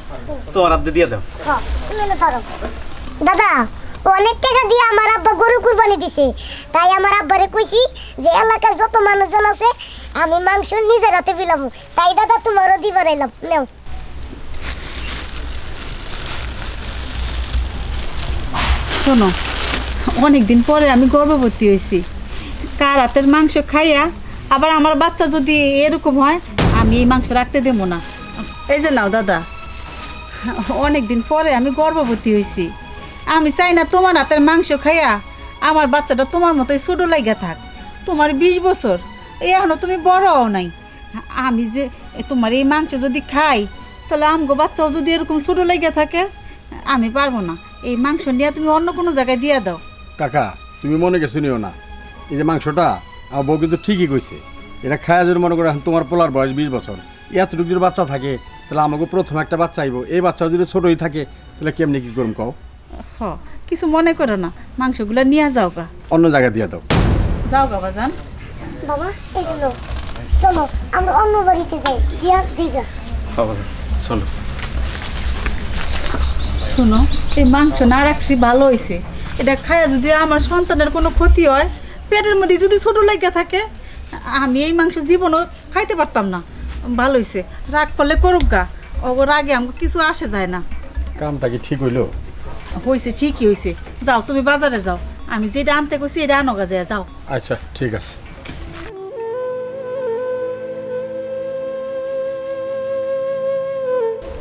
তো রাতে দিয়ে দাও। হ্যাঁ, তুমি না পারো। দাদা, অনেক টাকা দিয়ে আমার আব্বা গরু কুরবানি দিছে, তাই আমার আব্বারে কইছি যে এলাকার যত মানুষজন আছে আমি মাংস নিজের হাতে বিলাবো, তাই দাদা তোমারও দিবার এলাম। নাও। শোনো, অনেকদিন পরে আমি গর্ভবতী হয়েছি, কার হাতের মাংস খাইয়া আবার আমার বাচ্চা যদি এরকম হয়, আমি এই মাংস রাখতে দেবো না। এই যে নাও দাদা, অনেকদিন পরে আমি গর্ভবতী হয়েছি, আমি চাই না তোমার হাতের মাংস খাইয়া আমার বাচ্চাটা তোমার মতোই ছোটো লাগিয়া থাক। তোমার 20 বছর, এখনো তুমি বড় হও নাই। আমি যে তোমার এই মাংস যদি খাই, তাহলে আমগো বাচ্চাও যদি এরকম ছোটো লাগিয়া থাকে, আমি পারবো না। এই মাংস নিয়ে তুমি অন্য কোনো জায়গায় দিয়ে দাও। কাকা, তুমি মনে কিছু নিও না, এই যে মাংসটা আমার বউ কিন্তু ঠিকই কইছে, এটা খায়া যদি মনে করো এখন তোমার পোলার বয়স 20 বছর, এতটুকু যদি বাচ্চা থাকে, তাহলে আমাকে প্রথম একটা বাচ্চা আইব, এই বাচ্চা যদি ছোটই থাকে তাহলে কেমনি কি করুম কও? হ, কিছু মনে করো না, মাংসগুলো নিয়ে যাও গা, অন্য জায়গায় দিয়ে দাও। যাও গা বাজান। বাবা, এই যে নাও, চলো আমরা অন্য বাড়িতে যাই, দিয়া দিগা। চলো। শোনো, এই মাংস না রাখছি ভালো হয়েছে, এটা খায়া যদি আমার সন্তানের কোনো ক্ষতি হয়, পেটের মধ্যে যদি ছোটো লাগিয়া থাকে, আমি এই মাংস জীবনও খাইতে পারতাম না। ভালো হয়েছে, রাগ করলে করুক গা, ওর আগে আমাকে কিছু আসে যায় না। কামটা কি ঠিক হইলো? হয়েছে, ঠিকই হয়েছে। যাও তুমি বাজারে যাও, আমি যেটা আনতে কইছি এটা আনো গা, যায় যাও। আচ্ছা ঠিক আছে।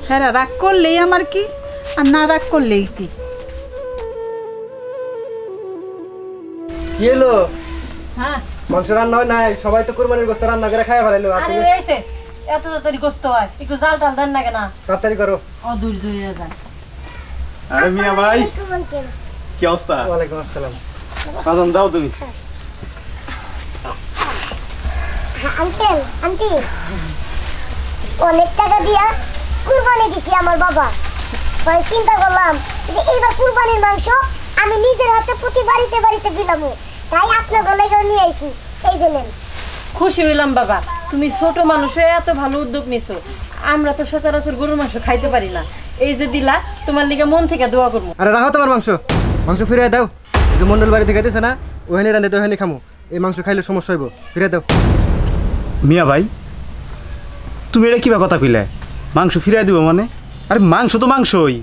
হ্যাঁ, রাগ করলেই আমার কি, আর না রাগ করলেই কি। কি হলো? হ্যাঁ, মাংস রান্না হয় নাই, সবাই তো কুরবানির গোশত রান্না করে খাইয়া ফেলাইলো। আরে এসে এত তাড়াতাড়ি গোস্ত হয়, একটু জাল টাল দেন না কেন? তাড়াতাড়ি করো। অদূর ধরে যান। আরে মিয়া ভাই, আঙ্কেল, কি অবস্থা? ওয়ালাইকুম আসসালাম। বাজান দাও তুমি। আঙ্কেল, আন্টি, অনেক টাকা দিয়া কুরবানি দিছি আমার বাবা, তাই চিন্তা করলাম যে এইবার কুরবানির মাংস আমি নিজের হাতে প্রতি বাড়িতে বাড়িতে বিলামু, তাই আপনার গলায় নিয়ে আইছি। এই যে নেন। খুশি হইলাম বাবা, তুমি ছোট মানুষ হয়ে এত ভালো উদ্যোগ নিছো। আমরা তো সচরাচর গরুর মাংস খাইতে পারি না, এই যে দিলা তোমার লিগে মন থেকে দোয়া করবো। আরে রাখো তোমার মাংস, মাংস ফিরিয়ে দাও। এই যে মন্ডল বাড়ি থেকে দিছে না, ওখানে রান্ধে তো ওখানে খামো। এই মাংস খাইলে সমস্যা হইব, ফিরিয়ে দাও। মিয়া ভাই, তুমি এটা কিবা কথা কইলে? মাংস ফিরাই দিব মানে? আরে মাংস তো মাংসই।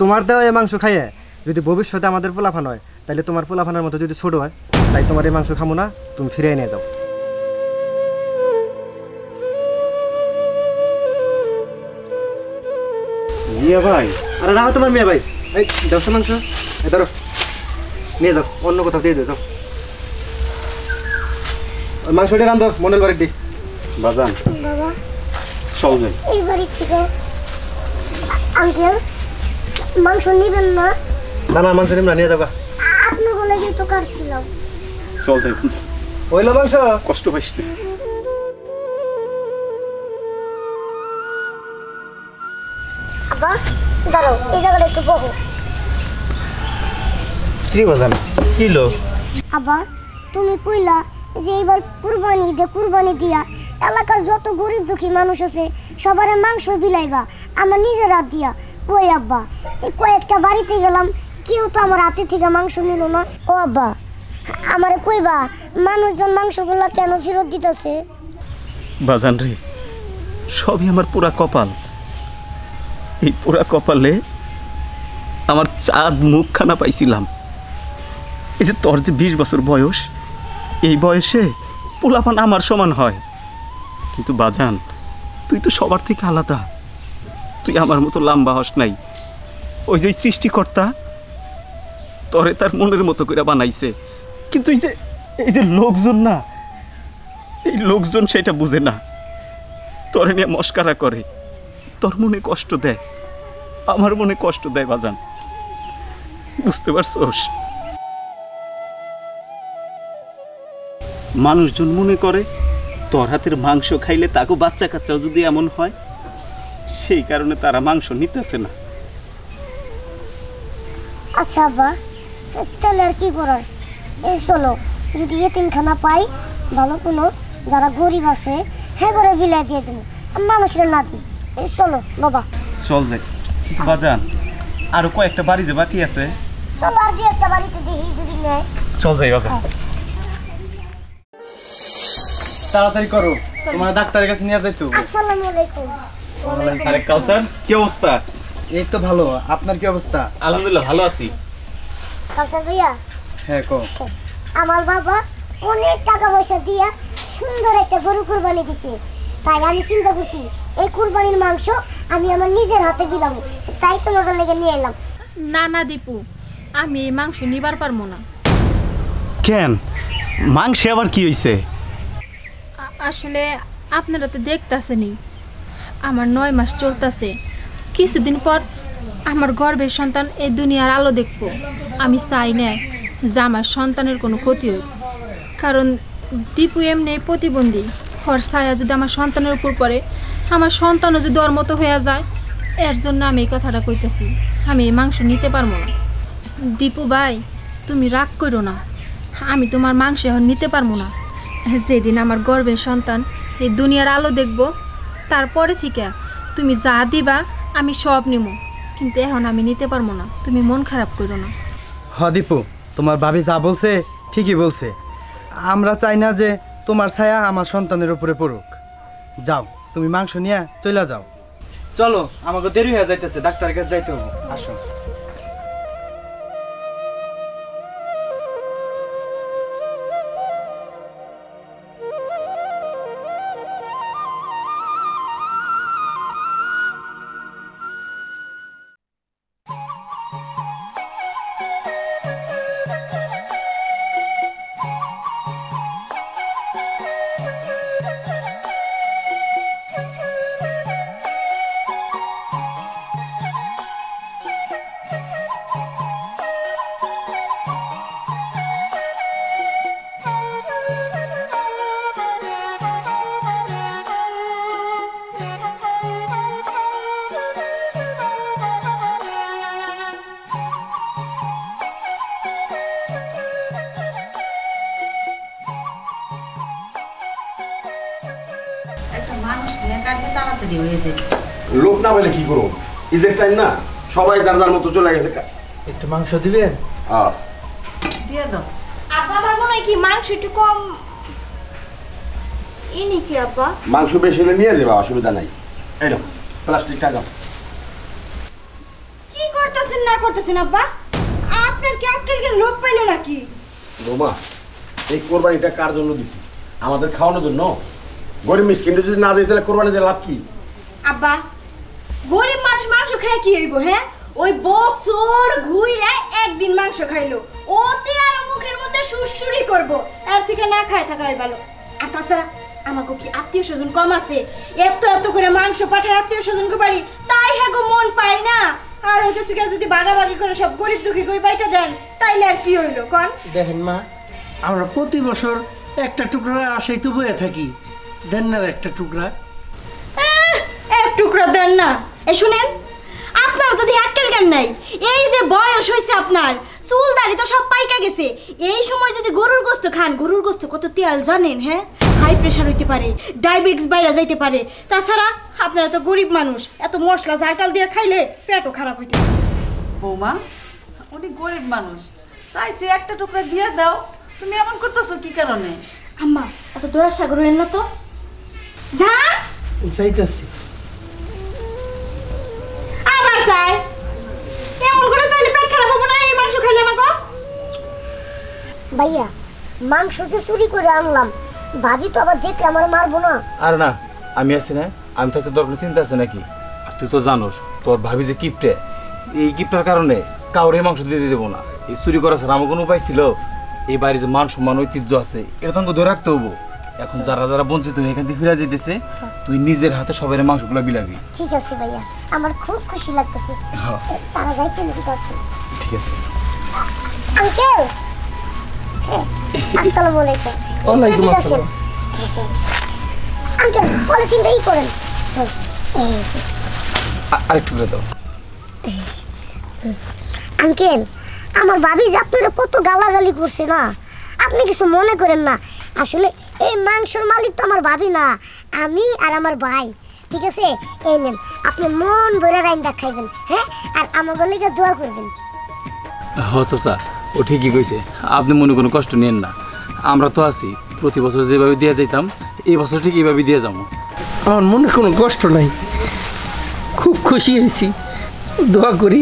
তোমার দেওয়া এই মাংস খাইয়ে যদি ভবিষ্যতে আমাদের পোলাফান হয়, তাহলে তোমার পোলাফানের মতো যদি ছোট হয়, তাই তোমার এই মাংস খামো না, তুমি ফিরিয়ে নিয়ে যাও। মিয়া ভাই, আরে রাখো তোমার মেয়ে ভাই। এই দেড়শো মাংস, এই ধরো নিয়ে যাও, অন্য কোথাও দিয়ে দিও যাও। ওই মাংসটি রান্ধো মন্ডল বাড়ির দিক। বাজান বাবা চল যাই। এই বাড়ি থেকে আঙ্কেল মাংস নিবেন না? না না, মাংস নিম না, নিয়ে যাবা। আপনার বলে যে তো কাটছিলাম। চল যাই। ওইলো মাংস, কষ্ট পাইস না। আব্বা দাঁড়াও, এই জায়গাটা একটু বহো। কি বাজান? কি লো? আব্বা তুমি কইলা যে এইবার কুরবানি দিয়া এলাকার যত গরিব দুঃখী মানুষ আছে সবারে মাংস বিলাইবা, আমার নিজের হাত দিয়া। ওই আব্বা, এই কয়েকটা বাড়িতে গেলাম, কেউ তো আমার হাতে থেকে মাংস নিল না। ও আব্বা, আমারে কইবা মানুষজন মাংসগুলা কেন ফেরত দিতেছে? বাজান রে, সবই আমার পুরা কপাল। এই পুরা কপালে আমার চাঁদ মুখখানা পাইছিলাম। এই যে তোর যে 20 বছর বয়স, এই বয়সে পোলাপান আমার সমান হয়, কিন্তু বাজান তুই তো সবার থেকে আলাদা। তুই আমার মতো লম্বা হস নাই। ওই যে সৃষ্টিকর্তা তোরে তার মনের মতো করে বানাইছে, কিন্তু এই যে লোকজন না, এই লোকজন সেটা বুঝে না। তোরে নিয়ে মস্কারা করে, তোর মনে কষ্ট দেয়, আমার মনে কষ্ট দেয় বাজান। বুঝতে পারছোস? মানুষজন মনে করে তোর হাতের মাংস খাইলে তাকে বাচ্চা কাচ্চাও যদি এমন হয়, সেই কারণে তারা মাংস নিতেছে না। আচ্ছা আব্বা, তাহলে আর কি করার? এই চলো, যদি এতিমখানা পাই ভালো কোনো যারা গরিব আছে হ্যাঁ করে বিলাই দিয়ে দেবো, মানুষের না দিই। এই চলো বাবা, চল যাই। বাজান আরো কয়েকটা বাড়ি যে বাকি আছে, চলো আর যে একটা বাড়িতে দেখি যদি নেয়। চল যাই বাজান। তাড়াতাড়ি করো, তোমার ডাক্তারের কাছে নিয়ে যাইতো। আসসালামু আলাইকুম। আরে কাউসার, কি অবস্থা? এই তো ভালো, আপনার কি অবস্থা? আলহামদুলিল্লাহ ভালো আছি। কাউসার ভাইয়া, হ্যাঁ কো। আমার বাবা অনেক টাকা পয়সা দিয়া সুন্দর একটা গরু কুরবানি দিছে, তাই আমি চিন্তা করছি এই কুরবানির মাংস আমি আমার নিজের হাতে দিলাম, তাই তোমাদের লেগে নিয়ে এলাম। না না দীপু, আমি এই মাংস নিবার পারবো না। কেন? মাংসে আবার কি হইছে? আসলে আপনারা তো দেখতাছেনি, আমার 9 মাস চলতেছে। কিছুদিন পর আমার গর্ভের সন্তান এই দুনিয়ার আলো দেখবো। আমি চাই না যে আমার সন্তানের কোনো ক্ষতি হোক, কারণ দীপু এমনি প্রতিবন্ধী। ওর ছায়া যদি আমার সন্তানের উপর পড়ে, আমার সন্তানও যদি ওর মতো হয়ে যায়, এর জন্য আমি এই কথাটা কইতেছি। আমি এই মাংস নিতে পারবো না। দীপু ভাই, তুমি রাগ করো না, আমি তোমার মাংস এখন নিতে পারবো না। যেদিন আমার গর্ভের সন্তান এই দুনিয়ার আলো দেখবো, তারপরে থেকে তুমি যা দিবা আমি সব নিব, কিন্তু এখন আমি নিতে পারবো না। তুমি মন খারাপ করো না। হ দীপু, তোমার ভাবি যা বলছে ঠিকই বলছে। আমরা চাই না যে তোমার ছায়া আমার সন্তানের উপরে পড়ুক। যাও, তুমি মাংস নিয়ে চলে যাও। চলো, আমাকে দেরি হয়ে যাইতেছে, ডাক্তারের কাছে যাইতে হবে। আসো। একদম তাড়াতাড়ি হয়ে যাবে। লোক না বলে কি করবো, ঈদের টাইম না, সবাই যার যার মতো চলে গেছে। একটু মাংস দিবেন? দিয়ে দাও। আব্বা আমার মনে হয় কি মাংস একটু কম ইনি কি আব্বা? মাংস বেশি হলে নিয়ে যাবে, অসুবিধা নাই। এই নাও প্লাস্টিক টাকা। কি করতেছেন না করতেছেন আব্বা? আপনার কি আক্কেল জ্ঞান লোপ পাইলো নাকি? বৌমা, এই কোরবানিটা কার জন্য দিছি? আমাদের খাওয়ানোর জন্য। গরিব মিসকিন যদি না দিই তাহলে কোরবানি দিয়ে লাভ কি? আব্বা, গরিব মানুষ মাংস খায় কি হইব? হ্যাঁ, ওই বছর ঘুইরা একদিন মাংস খাইলো, ওতে আর মুখের মধ্যে সুরসুরি করব, এর থেকে না খায় থাকাই ভালো। আর তাছাড়া আমাকে কি আত্মীয় স্বজন কম আছে? এত এত করে মাংস পাঠায় আত্মীয় স্বজনকে বাড়ি, তাই হ্যাঁ গো মন পাই না। আর হইতেছে যদি ভাগাভাগি করে সব গরিব দুঃখী কই বাইটা দেন, তাইলে আর কি হইলো কোন? দেখেন মা, আমরা প্রতি বছর একটা টুকরা আশাই তো বয়ে থাকি, দেন না একটা টুকরা। এক টুকরা দেন না। এই শুনেন, আপনার যদি আক্কেল জ্ঞান নাই, এই যে বয়স হয়েছে আপনার, চুল দাড়ি তো সব পাইকা গেছে, এই সময় যদি গরুর গোশত খান, গরুর গোশত কত তেল জানেন? হ্যাঁ, হাই প্রেশার হইতে পারে, ডায়াবেটিস বাইরে যাইতে পারে। তাছাড়া আপনারা তো গরিব মানুষ, এত মশলা ঝাঁটাল দিয়ে খাইলে পেটও খারাপ হইতে পারে। বৌমা, উনি গরিব মানুষ, চাইছি একটা টুকরা দিয়ে দাও। তুমি এমন করতেছো কি কারণে? আম্মা, এত দয়া সাগর হইল না তো। যা চাইতেছি আবার চাই, এমন করে চাইলে পেট খারাপ হবো না এই মাংস খাইলে আমাকে? ভাইয়া, মাংস যে চুরি করে আনলাম, ভাবি তো আবার দেখলে আমার মারবো না। আর না, আমি আছি না, আমি থাকতে তোর কোনো চিন্তা আছে নাকি? আর তুই তো জানোস তোর ভাবি যে কিপটে, এই কিপটার কারণে কাউরে মাংস দিয়ে দেবো না। এই চুরি করা ছাড়া আমার কোনো উপায় ছিল? এই বাড়ির যে মান সম্মান ঐতিহ্য আছে, এটা তো আমাকে ধরে রাখতে হবো। এখন যারা যারা বঞ্চিত হয়ে এখান থেকে ফিরে যেতেছে, তুই নিজের হাতে সবাই মাংসগুলো বিলাবি। ঠিক আছে ভাইয়া, আমার খুব খুশি লাগতেছে। হ্যাঁ তারা যাইতে নাকি ডাকছে? ঠিক আছে। আঙ্কেল, আসসালামু আলাইকুম। ওয়ালাইকুম আসসালাম। আঙ্কেল, পলিথিনটা ই করেন। আরেকটু করে দাও। আঙ্কেল, আমার ভাবি যে আপনারা কত গালাগালি করছে না, আপনি কিছু মনে করেন না। আসলে এই মাংসের মালিক তো আমার ভাবি না, আমি আর আমার ভাই। ঠিক আছে, এই নেন, আপনি মন ভরে রাইন্দা খাইবেন। হ্যাঁ, আর আমার লিগে দোয়া করবেন। হ্যাঁ চাচা, ও ঠিকই কইছে, আপনি মনে কোনো কষ্ট নেন না। আমরা তো আছি, প্রতি বছর যেভাবে দিয়ে যাইতাম এই বছর ঠিক এইভাবে দিয়ে যাবো। আমার মনে কোনো কষ্ট নাই, খুব খুশি হয়েছি। দোয়া করি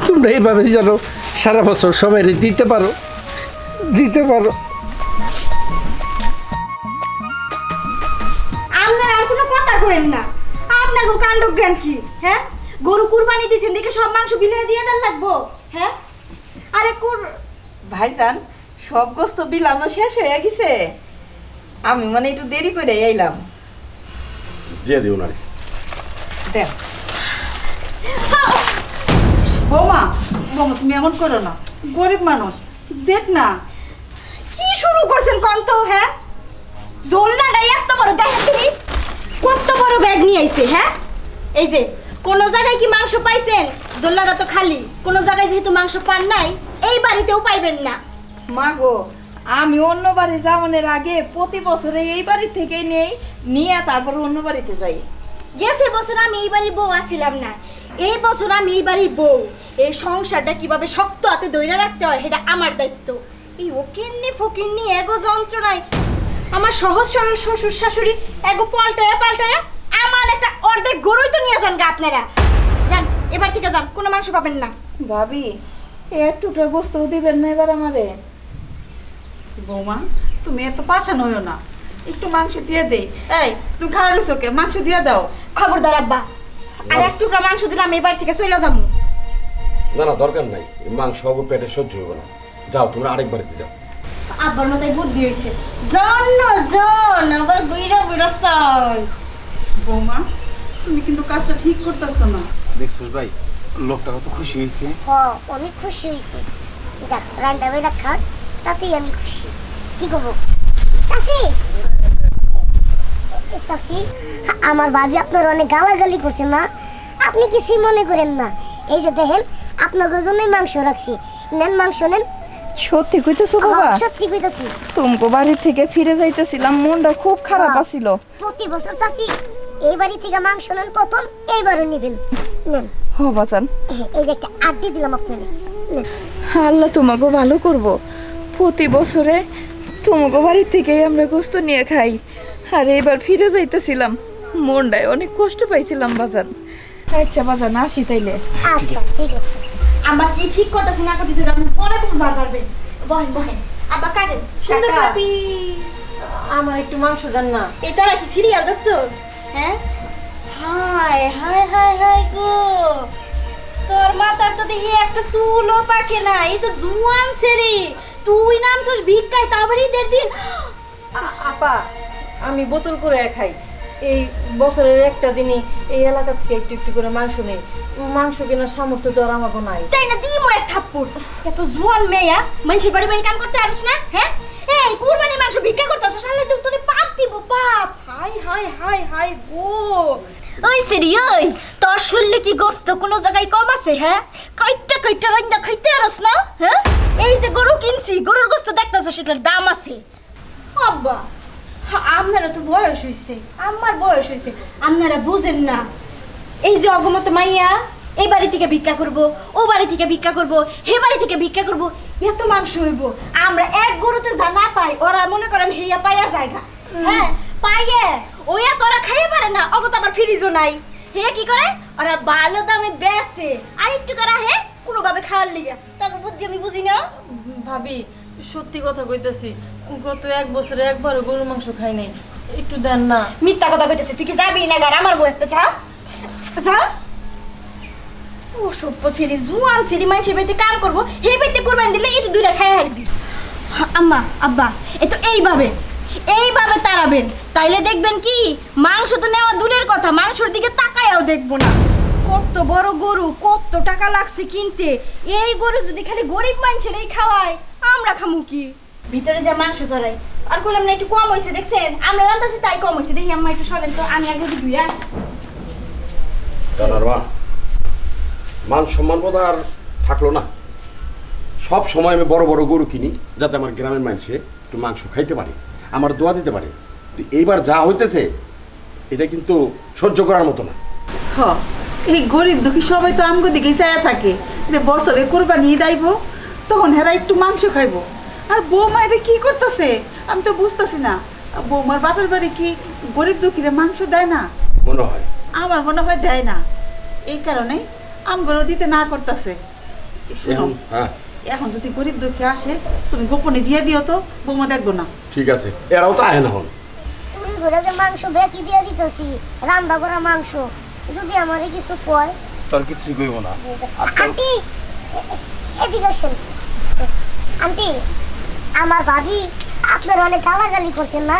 তোমরা এইভাবে যেন সারা বছর সবাই দিতে পারো। আপনার আর কোনো কথা কইেন না, আপনাকে কাণ্ড জ্ঞান কি? হ্যাঁ, গরু কুরবানি দিয়েছেন দেখে সব মাংস বিলিয়ে দিয়ে দেন লাগবো? হ্যাঁ, আরে ভাইজান, সব গোস্ত বিলানো শেষ হয়ে গেছে, আমি মানে একটু দেরি করে এলাম। দিয়ে দিও না। দেখ বৌমা, বৌমা তুমি এমন করো না, গরিব মানুষ, দেখ না। কি শুরু করছেন কোন তো? হ্যাঁ, জোলনাটা এত বড়, দেখেন তুমি কত বড় ব্যাগ নিয়ে আইছে। হ্যাঁ, এই যে কোন জায়গায় কি মাংস পাইছেন? জোলনাটা তো খালি। কোন জায়গায় যেহেতু মাংস পান নাই, এই বাড়িতেও পাইবেন না। মা গো, আমি অন্য বাড়ি যাওয়ানোর আগে প্রতি বছরে এই বাড়ি থেকে নিয়ে তারপর অন্য বাড়িতে যাই। গেছে বছর আমি এই বাড়ির বউ আসিলাম না, এই বছর আমি এই বাড়ির বউ। এই সংসারটা কিভাবে শক্ত হাতে ধরে রাখতে হয় এটা আমার দায়িত্ব। এই ওকিন্নি ফকিন্নি এগো যন্ত্রণায় আমার সহজ সরল শ্বশুর শাশুড়ি এগো পাল্টায়া আমার একটা অর্ধেক গরুই তো নিয়ে যান গা আপনারা। যান, এবার থেকে যান, কোনো মাংস পাবেন না। ভাবি, একটু গোস্ত দিবেন না এবার আমারে? বৌমা, তুমি এত পাশান হইও না, একটু মাংস দিয়ে দে। এই তুমি খাওয়ার চোখে মাংস দিয়ে দাও। খবরদার আব্বা, আর এক টুকরা মাংস দিলে আমি এবার থেকে চলে যাবো। না না, দরকার নাই, মাংস হবে পেটে সহ্য হবে না। যাও, তোমরা আরেক বাড়িতে যাও। আব্বার মাথায় বুদ্ধি হয়েছে, জান না জান, আবার গুইরা গুইরা চাল। বৌমা, তুমি কিন্তু কাজটা ঠিক করতেছো না। দেখছিস ভাই, লোকটা কত খুশি হয়েছে। হ্যাঁ, অনেক খুশি হয়েছে। যাক, রান্না বেড়া খান, তাতেই আমি খুশি। কি করবো চাচি? চাচি, আমার ভাবি আপনার অনেক গালাগালি করছে না, আপনি কিছুই মনে করেন না। এই যে দেখেন, আপনার জন্যই মাংস রাখছি, নেন মাংস নেন। সত্যি কইতেছো বাবা? সত্যি কইতাছি। তোমাকে বাড়ি থেকে ফিরে যাইতেছিলাম, মনটা খুব খারাপ আছিল। প্রতি বছর চাচি এই বাড়ি থেকে মাংস নেন প্রথম, এইবারও নেবেন। নেন ও বাজান, এই যে একটা আড্ডি দিলাম আপনাকে, নেন। আল্লাহ তোমাকে ভালো করব। প্রতি বছরে তোমাকে বাড়ি থেকেই আমরা গোস্ত নিয়ে খাই, আর এবার ফিরে যাইতেছিলাম, মনটায় অনেক কষ্ট পাইছিলাম বাজান। আচ্ছা বাজান, আসি তাইলে। আচ্ছা ঠিক আছে। আমার কি ঠিক করতেছি না করতেছি আপনি পরে বুঝবার পারবেন। বহেন বহেন, আবার কাটেন সুন্দর করে পিস। আমার একটু মাংস দেন না। এই তোরা কি সিরিয়াল দেখছস? হ্যাঁ, হাই হাই হাই হাই গো, তোর মাথার তো দেখি একটা চুলও পাকে না। এই তো জুয়ান সেরি, তুই নামছস ভিক্ষায়, তারপরে ঈদের দিন। আপা, আমি বোতল করে খাই। এই বছরের একটা দিনই এই এলাকা থেকে একটু একটু করে মাংস নেই। মাংস কেনার সামর্থ্য তো আর আমাকে নাই। তাই না, দিমো এক থাপ্পড়। এত জুয়ান মেয়া মানুষের বাড়ি বাড়ি কাম করতে পারিস না? হ্যাঁ, এই কুরবানির মাংস ভিক্ষা করতেছ, শালা তুই তোরে পাপ দিব, পাপ। হাই হাই হাই হাই গো। ওই সেরি, ওই তোর শরীরে কি গোস্ত কোনো জায়গায় কম আছে? হ্যাঁ, কয়টা কয়টা রান্না খাইতে পারস না? হ্যাঁ, এই যে গরু কিনছি, গরুর গোস্ত দেখতেছ, সেটার দাম আছে। আব্বা, আপনারা তো বয়স হয়েছে, আমার বয়স হয়েছে, আপনারা বুঝেন না। এই যে অগমত মাইয়া এই বাড়ি থেকে ভিক্ষা করব, ও বাড়ি থেকে ভিক্ষা করব, হে বাড়ি থেকে ভিক্ষা করব, এত মাংস হইব। আমরা এক গরুতে যা না পাই, ওরা মনে করেন হেয়া পাইয়া জায়গা। হ্যাঁ, পাইয়ে ওয়া তোরা খাইয়ে পারে না, অগত আবার ফ্রিজও নাই। হে কি করে, ওরা ভালো দামে বেচে আর একটু করে হে কোনোভাবে খাওয়ার লিগে। তাকে বুদ্ধি আমি বুঝি না। ভাবি, সত্যি কথা কইতেছি, গত এক বছরে একবারও গরুর মাংস খাই নাই। একটু দেন না। মিথ্যা কথা কইতেছে, তুই কি যাবি না? গার আমার বউ একটা যা যা। ও সভ্য ছেলে, জুয়ান ছেলে, মানুষের বাড়িতে কাম করবো, এই বাড়িতে কোরবানি দিলে একটু দুইটা খাই হারবি। আম্মা আব্বা, এ তো এইভাবে এইভাবে তাড়াবেন, তাইলে দেখবেন কি মাংস তো নেওয়া দূরের কথা, মাংসের দিকে তাকায়াও দেখবো না। কত বড় গরু, কত টাকা লাগছে কিনতে। এই গরু যদি খালি গরিব মানুষের এই খাওয়ায়, আমরা খামু কি? ভিতরে যে মাংস চড়াই আর কইলাম না একটু কম হয়েছে, দেখছেন আমরা রান্তাছি তাই কম হয়েছে। দেখি আম্মা একটু সরেন তো, আমি আগে ধুইয়া। জানার মা, মান সম্মান বোধ আর থাকলো না। সব সময় আমি বড় বড় গরু কিনি যাতে আমার গ্রামের মানুষে একটু মাংস খাইতে পারে, আমার দোয়া দিতে পারে। এইবার যা হইতেছে এটা কিন্তু সহ্য করার মতো না। হ, এই গরিব দুঃখী সবাই তো আমগো দিকে চায়া থাকে যে বছরে কোরবানি ঈদ আইব, তখন হেরা একটু মাংস খাইব। আর বৌমা এটা কি করতেছে আমি তো বুঝতেছি না। বৌমার বাপের বাড়ি কি গরিব দুঃখীরা মাংস দেয় না? মনে হয়, আমার মনে হয় দেয় না। এই কারণে আমগুলো দিতে না করতেছে। এখন যদি গরিব দুঃখী আসে, তুমি গোপনে দিয়ে দিও তো, বৌমা দেখবো না। ঠিক আছে, এরাও তো আয় না হন। চুরি করে যে মাংস বেঁচে দিয়ে দিতেছি, রান্না করা মাংস, যদি আমারে কিছু কয়। তোর কিছুই কইব না। আন্টি এদিকে আসেন। আন্টি, আমার ভাবি আপনার অনেক গালাগালি করছেন না,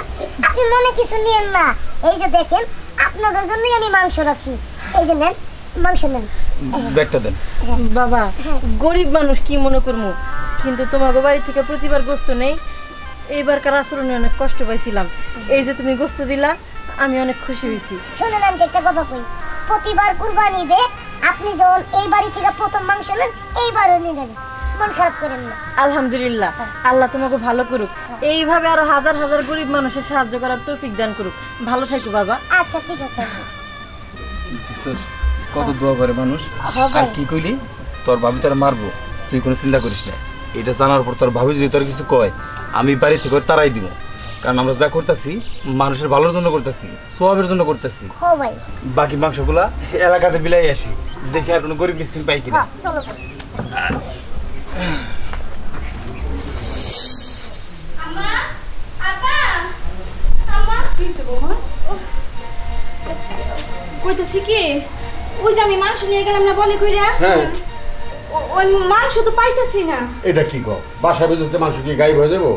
আপনি মনে কিছু নিয়েন না। এই যে দেখেন, আপনাদের জন্যই আমি মাংস রাখছি, এই যে নেন মাংস নেন। ব্যাগটা দেন। বাবা, গরিব মানুষ কি মনে করবো, কিন্তু তোমার বাড়ি থেকে প্রতিবার গোস্ত নেই। এইবারকার আচরণে অনেক কষ্ট পাইছিলাম, এই যে তুমি গোস্ত দিলা আমি অনেক খুশি হয়েছি। শুনুন, আমি একটা কথা কই, প্রতিবার কুরবানি দে আপনি যখন এই বাড়ি থেকে প্রথম মাংস নেন, এইবারও নেবেন, মন খারাপ করেন না। আলহামদুলিল্লাহ, আল্লাহ তোমাকে ভালো করুক, এইভাবে আরো হাজার হাজার গরিব মানুষের সাহায্য করার তৌফিক দান করুক। ভালো থাকো বাবা। আচ্ছা ঠিক আছে। কত দোয়া করে মানুষ। আর কি কইলি, তোর ভাবি তোর মারবো, তুই কোনো চিন্তা করিস না। এটা জানার পর তোর ভাবি যদি তোর কিছু কয়, আমি বাড়ি থেকে তারাই দিব। কারণ আমরা যা করতেছি মানুষের ভালোর জন্য করতেছি, সোয়াবের জন্য করতেছি। বাকি মাংসগুলা এলাকাতে বিলাই আসি, দেখি আর কোনো গরিব মিসকিন পাই কিনা। কইতেছি কি, ওই যে আমি মাংস নিয়ে গেলাম না বলে কইরা, ওই মাংস তো পাইতাছি না। এটা কি গো, বাসায় বেজতে মাংস কি গায়েব হয়ে যাবো?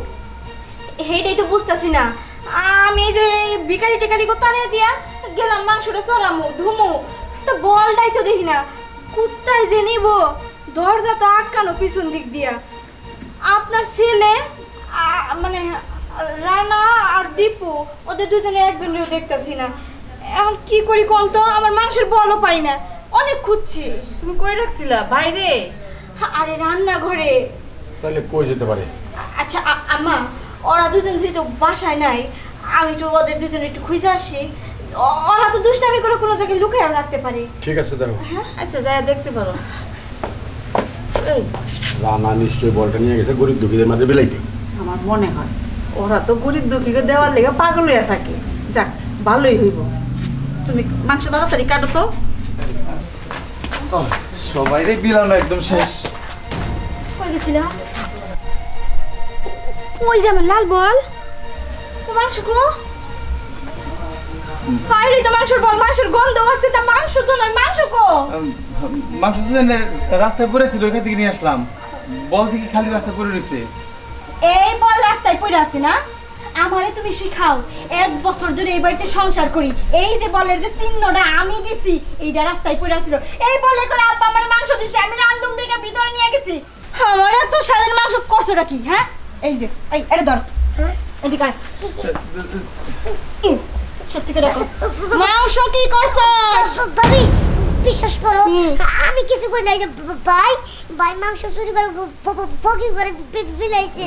সেইটাই তো বুঝতেছি না। আমি এই যে বিকারি টিকারি করতে আনিয়ে দিয়া গেলাম মাংসটা সরামু ধুমু, তো বলটাই তো দেখি না, কুত্তায় যে নিব, দরজা তো আটকানো পিছন দিক দিয়া। আপনার ছেলে মানে রানা আর দীপু, ওদের দুজনে একজনেরও দেখতেছি না। এখন কি করি কোন তো, আমার মাংসের বলও পাই না, অনেক খুঁজছি। তুমি কই রাখছিলা? বাইরে? আরে রান্নাঘরে। তাহলে কই যেতে পারে? আচ্ছা আম্মা, ওরা দুজন যেহেতু বাসায় নাই, আমি একটু ওদের দুজনে একটু খুঁজে আসি, ওরা তো দুষ্টামি করে কোনো জায়গায় লুকিয়ে রাখতে পারে। ঠিক আছে দেখো। আচ্ছা যাই দেখতে পারো। এই রানা নিশ্চয়ই বলটা নিয়ে গেছে গরিব দুঃখীদের মাঝে বিলাইতে। আমার মনে হয় ওরা তো গরিব দুঃখীকে দেওয়ার লেগে পাগল হয়ে থাকে। যাক ভালোই হইব। তুমি মাংস তাড়াতাড়ি কাটো তো। সবাই রে বিলানো একদম শেষ। কই গেছিল? ওই যে আমার লাল বল। তো মাংস কো? হাইরে তো মাংসের বল, মাংসের গন্ধ আছে, তা মাংস তো নয়, মাংস কো? মাংস তো রাস্তায় পড়েছিল, ওইখান থেকে নিয়ে আসলাম। বল থেকে খালি রাস্তায় পড়ে রয়েছে। এই বল রাস্তায় পড়ে আছে না? আমারে তুমি শিখাও, 1 বছর ধরে এই বাড়িতে সংসার করি, এই যে বলের যে চিহ্নটা আমি দিছি এইটা রাস্তায় পড়ে আছিল। এই বলে করে আব্বা আমারে মাংস দিছে, আমি রান্দুম দেখে ভিতরে নিয়ে গেছি। আমার এত স্বাদের মাংস করছোটা কি? হ্যাঁ এই যে এই এটা ধর, এদিকে আয়। সত্যি করে দেখো মাংস কি করছো? ভাবি বিশ্বাস করো আমি কিছু করি নাই। যে ভাই ভাই মাংস চুরি করে ফকি করে বিলাইছে।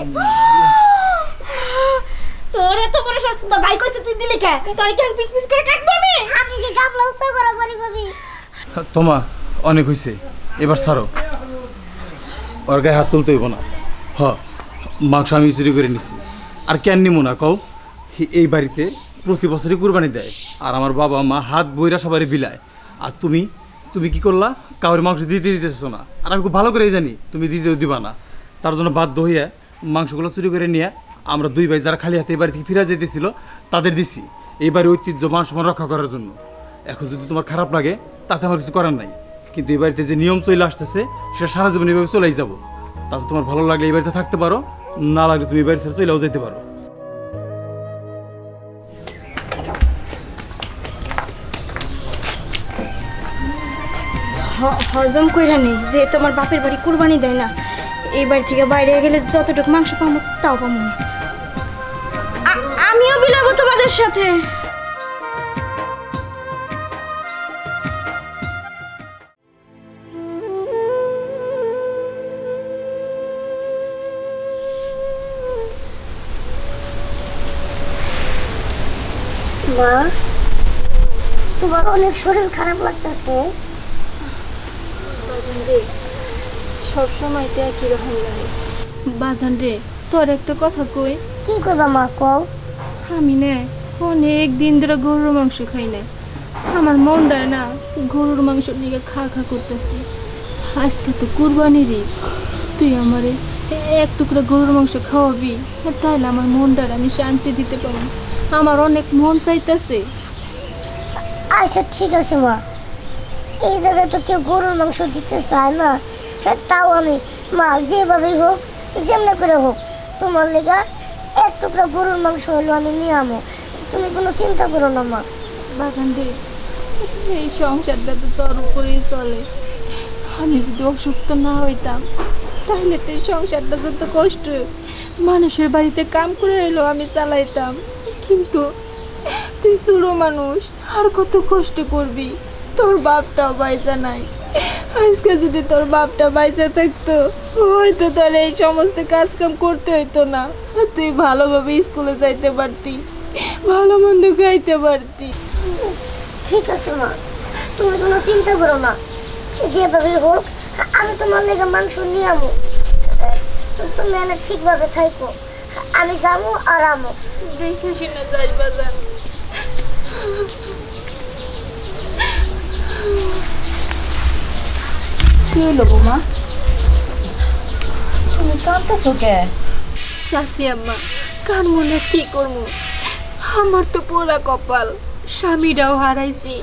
তোরে তো বড় সর, তোর ভাই কইছে তুই দিলি কে? তোর কি পিস পিস করে কাটবো আমি? আমি কি গামলা উৎসব করা পারি ভাবি? তোমা অনেক হয়েছে, এবার ছাড়ো। ওর গায়ে হাত তুলতে হইব না। মাংস আমি চুরি করে নিছি, আর কেন নিমো না কও? এই বাড়িতে প্রতি বছরই কুরবানি দেয়, আর আমার বাবা মা হাত বইরা সবাই বিলায়। আর তুমি তুমি কি করলা? কাউরে মাংস দিতে দিতেছো না। আর আমি খুব ভালো করেই জানি তুমি দিতেও দিবা না। তার জন্য বাধ্য হইয়া মাংসগুলো চুরি করে নিয়ে আমরা 2 ভাই যারা খালি হাতে এই বাড়ি থেকে ফিরে যেতেছিল তাদের দিছি, এই বাড়ির ঐতিহ্য মান সম্মান রক্ষা করার জন্য। এখন যদি তোমার খারাপ লাগে তাতে আমার কিছু করার নাই, কিন্তু এই বাড়িতে যে নিয়ম চলে আসতেছে সেটা সারা জীবন এইভাবে চলেই যাবো। তাতে তোমার ভালো লাগলে এই বাড়িতে থাকতে পারো, না লাগলে তুমি এই বাড়ি ছেড়ে চলেও যেতে পারো। হজম কইরা নেই যে তোমার বাপের বাড়ি কুরবানি দেয় না, এই বাড়ি থেকে বাইরে গেলে যতটুকু মাংস পাবো তাও পাবো না। আমিও বিলাবো তোমাদের সাথে। মা তোমার অনেক শরীর খারাপ লাগতেছে। সব সময় তো একই রকম লাগে। বাজান রে তোর একটা কথা কই। কি কইবা মা কও? আমি না অনেক দিন ধরে গরুর মাংস খাই না, আমার মনটা না গরুর মাংস নিয়ে খা খা করতেছে। আজকে তো কুরবানির ঈদ, তুই আমারে 1 টুকরা গরুর মাংস খাওয়াবি, তাহলে আমার মনটার আমি শান্তি দিতে পারবো। আমার অনেক মন চাইতেছে। আচ্ছা ঠিক আছে মা, এই জায়গায় তো কেউ গরুর মাংস দিতে চায় না, তাও আমি মা যেভাবেই হোক যেমনি করে হোক তোমার লেগা 1 টুকরা গরুর মাংস হলো আমি নিয়ে আমো, তুমি কোনো চিন্তা করো না মা। বাগান রে এই সংসারটা তো তোর উপরেই চলে। আমি যদি অসুস্থ না হইতাম তাহলে তো এই সংসারটা যত কষ্ট মানুষের বাড়িতে কাম করে এলো আমি চালাইতাম, কিন্তু তুই ছোটো মানুষ আর কত কষ্ট করবি। তোর বাপটাও বাইসা নাই, আজকে যদি তোর বাপটা বাইসা থাকতো হয়তো তোর এই সমস্ত কাজ কাম করতে হইতো না, তুই ভালোভাবে স্কুলে যাইতে পারতি, ভালো মন্দ খাইতে পারতি। ঠিক আছে মা, তুমি কোনো চিন্তা করো না, যেভাবে হোক আমি তোমার লেগে মাংস নিয়ে আমো, তুমি এনে ঠিকভাবে থাকো, আমি যাবো আর আমো। দেখে শুনে যাই বাজার। কি হইল বৌমা, তুমি কাঁদতেছো কে? শাশি আম্মা কার মনে কি করবো, আমার তো পোড়া কপাল, স্বামীরাও হারাইছি,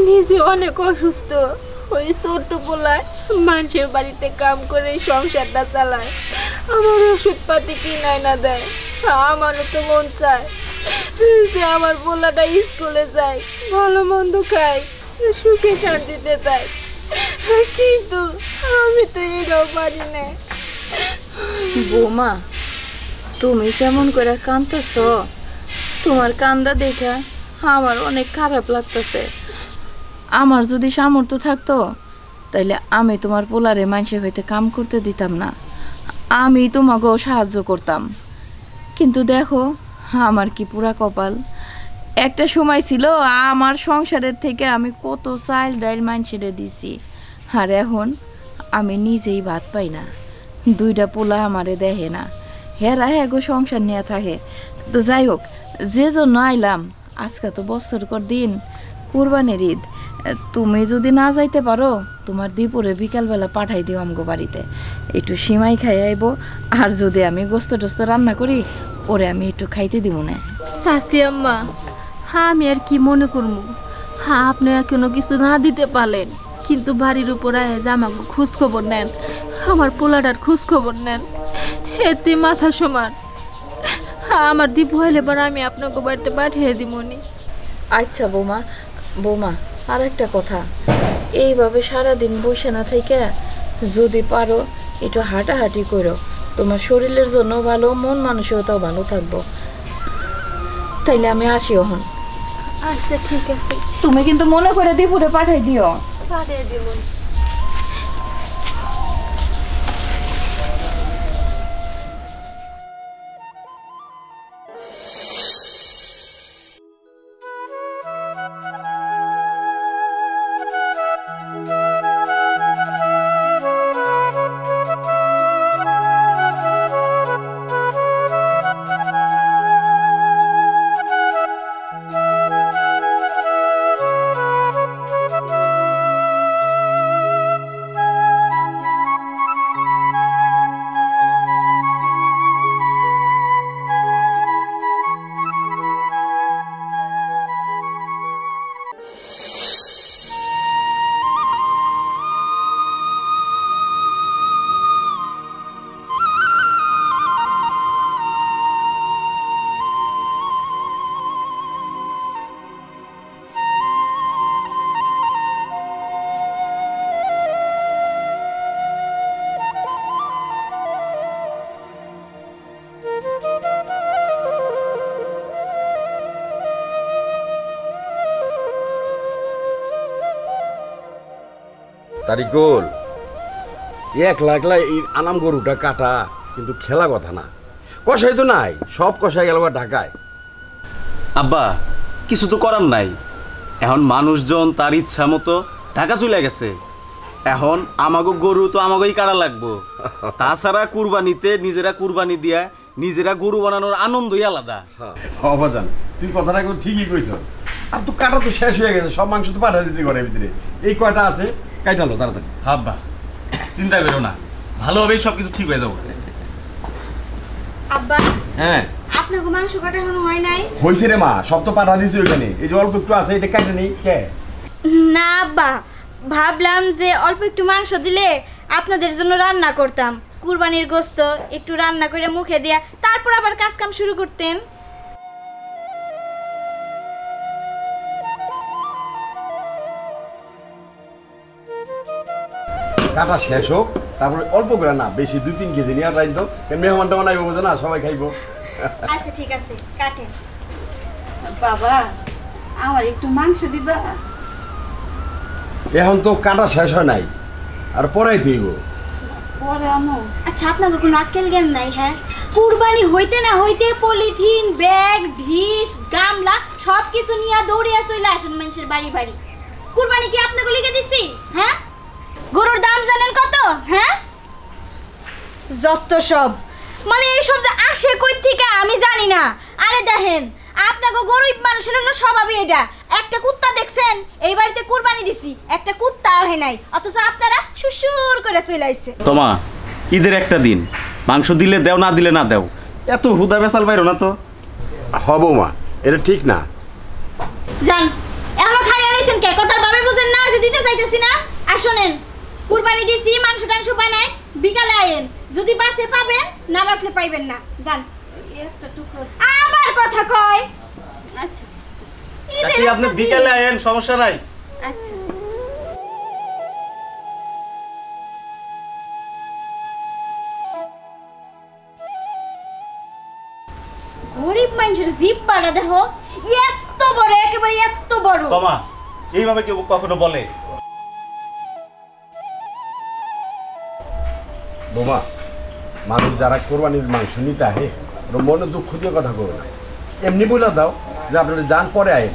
নিজে অনেক অসুস্থ, ওই ছোট্ট পোলায় মানুষের বাড়িতে কাম করে সংসারটা চালায়, আমার ওষুধ পাতি কিনায় না দেয়। আমারও তো মন চায় যে আমার পোলাটা স্কুলে যায়, ভালো মন্দ খায়, সুখে শান্তিতে যায়, কিন্তু আমি তো এটাও পারি না। বৌমা তুমি যেমন করে কাঁদতেছ, তোমার কান্দা দেখা আমার অনেক খারাপ লাগতেছে। আমার যদি সামর্থ্য থাকতো তাইলে আমি তোমার পোলারে মানুষের হইতে কাম করতে দিতাম না, আমি তোমাকেও সাহায্য করতাম, কিন্তু দেখো আমার কি পুরা কপাল, একটা সময় ছিল আমার সংসারের থেকে আমি কত চাল ডাইল মাইনছেড়ে দিছি, আর এখন আমি নিজেই ভাত পাই না, দুইটা পোলা আমারে দেখে না, হেরা হ্যাগো সংসার নিয়ে থাকে। তো যাই হোক, যে জন্য আইলাম, আজকে তো বছর কর দিন কুরবানির ঈদ, তুমি যদি না যাইতে পারো তোমার দুপুরে বিকালবেলা পাঠাই দিও আমগো বাড়িতে, একটু সিমাই খাই আইব, আর যদি আমি গোস্ত টোস্ত রান্না করি ওরে আমি একটু খাইতে দিব না। চাচি আম্মা, হ্যাঁ আমি আর কি মনে করবো, হ্যাঁ আপনি এখনো কিছু না দিতে পারলেন, কিন্তু বাড়ির উপর আয় যে আমাকে খোঁজ খবর নেন, আমার পোলাটার খোঁজ খবর নেন, এতে মাথা সমান। হ্যাঁ আমার দীপ হইলে পর আমি আপনাকে বাড়িতে পাঠিয়ে দিবনি। আচ্ছা বৌমা, বৌমা আর একটা কথা, এইভাবে সারাদিন বসে না থেকে যদি পারো একটু হাঁটাহাঁটি করো, তোমার শরীরের জন্য ভালো, মন মানসিকতাও ভালো থাকবো। তাইলে আমি আসি এখন। আচ্ছা ঠিক আছে, তুমি কিন্তু মনে করে দুপুরে পাঠাই দিও। পাঠিয়ে দিব। তারিকুল, 1 লাখ এই আনাম গরুটা কাটা কিন্তু খেলা কথা না, কষাই তো নাই, সব কষাই গেল ঢাকায়। আব্বা কিছু তো করার নাই, এখন মানুষজন তার ইচ্ছা মতো ঢাকা চলে গেছে, এখন আমাগো গরু তো আমাগোই কাটা লাগবো। তাছাড়া কুরবানিতে নিজেরা কুরবানি দিয়া নিজেরা গরু বানানোর আনন্দই আলাদা। অবাজান, তুই কথাটা ঠিকই কইছ, আর তো কাটা তো শেষ হয়ে গেছে, সব মাংস তো পাঠা দিতে ঘরের ভিতরে, এই কয়টা আছে কাইটালো তাড়াতাড়ি। আব্বা চিন্তা করো না, ভালোভাবেই সবকিছু ঠিক হয়ে যাবো। আব্বা, হ্যাঁ আপনাকে মাংস কাটা এখনো হয় নাই? হয়েছে রে মা, সব তো পাঠা দিয়েছি ওইখানে, এই যে অল্প একটু আছে এটা কাটে নেই কে? না আব্বা, ভাবলাম যে অল্প একটু মাংস দিলে আপনাদের জন্য রান্না করতাম, কুরবানির গোস্ত একটু রান্না করে মুখে দিয়া তারপর আবার কাজ কাম শুরু করতেন। কাটা শেষ হোক, তারপরে অল্প করে না, বেশি 2-3 কেজি নিয়ে রাইন তো, মেহমানটা বানাইবো বুঝে না, সবাই খাইবো। আচ্ছা ঠিক আছে, কাটেন। বাবা আমার একটু মাংস দিবা? এখন তো কাটা শেষ হয় নাই, আর পরাই দিব। পরে আমো। আচ্ছা আপনাদের কোনো আক্কেল জ্ঞান নাই? হ্যাঁ, কুরবানি হইতে না হইতে পলিথিন, ব্যাগ, ঢিস, গামলা সব কিছু নিয়ে দৌড়িয়া চলে আসেন মানুষের বাড়ি বাড়ি। কুরবানি কি আপনাকে লিখে দিছি? হ্যাঁ, গরুর দাম জানেন কত? হ্যাঁ, যত সব মানে এইসব যে আসে কই থেকে আমি জানি না। আরে দেখেন, আপনাকে গরিব মানুষের হলো স্বভাবই এটা। একটা কুত্তা দেখছেন এই বাড়িতে কুরবানি দিছি, একটা কুত্তা হয় নাই, অথচ আপনারা সুসুর করে চলে আইছে। তোমা ঈদের একটা দিন মাংস দিলে দেও, না দিলে না দেও, এত হুদা বেসাল বাইরো না তো। হবো মা, এটা ঠিক না। জান, এখনো খালি আনিছেন কে? কথার ভাবে বুঝেন না যে দিতে চাইতেছি না? আর শোনেন, কুরবানি দিছি, মাংস টাংস বানাই, বিকালে আইন, যদি বাসে পাবেন, না বাসলে পাইবেন না। জান, একটা টুকরো আবার কথা কয়। আচ্ছা কাকি আপনি বিকালে আয়েন, সমস্যা নাই। আচ্ছা গরিব মানুষের জিভ পাড়া দেখো, এত বড়, একেবারে এত বড়। তোমা এইভাবে কেউ কখনো বলে? বোমা, মানুষ যারা কোরবানির মাংস নিতে আহে, ওরা মনে দুঃখ দিয়ে কথা করবে না, এমনি বলে দাও যে আপনারা যান পরে আয়েন।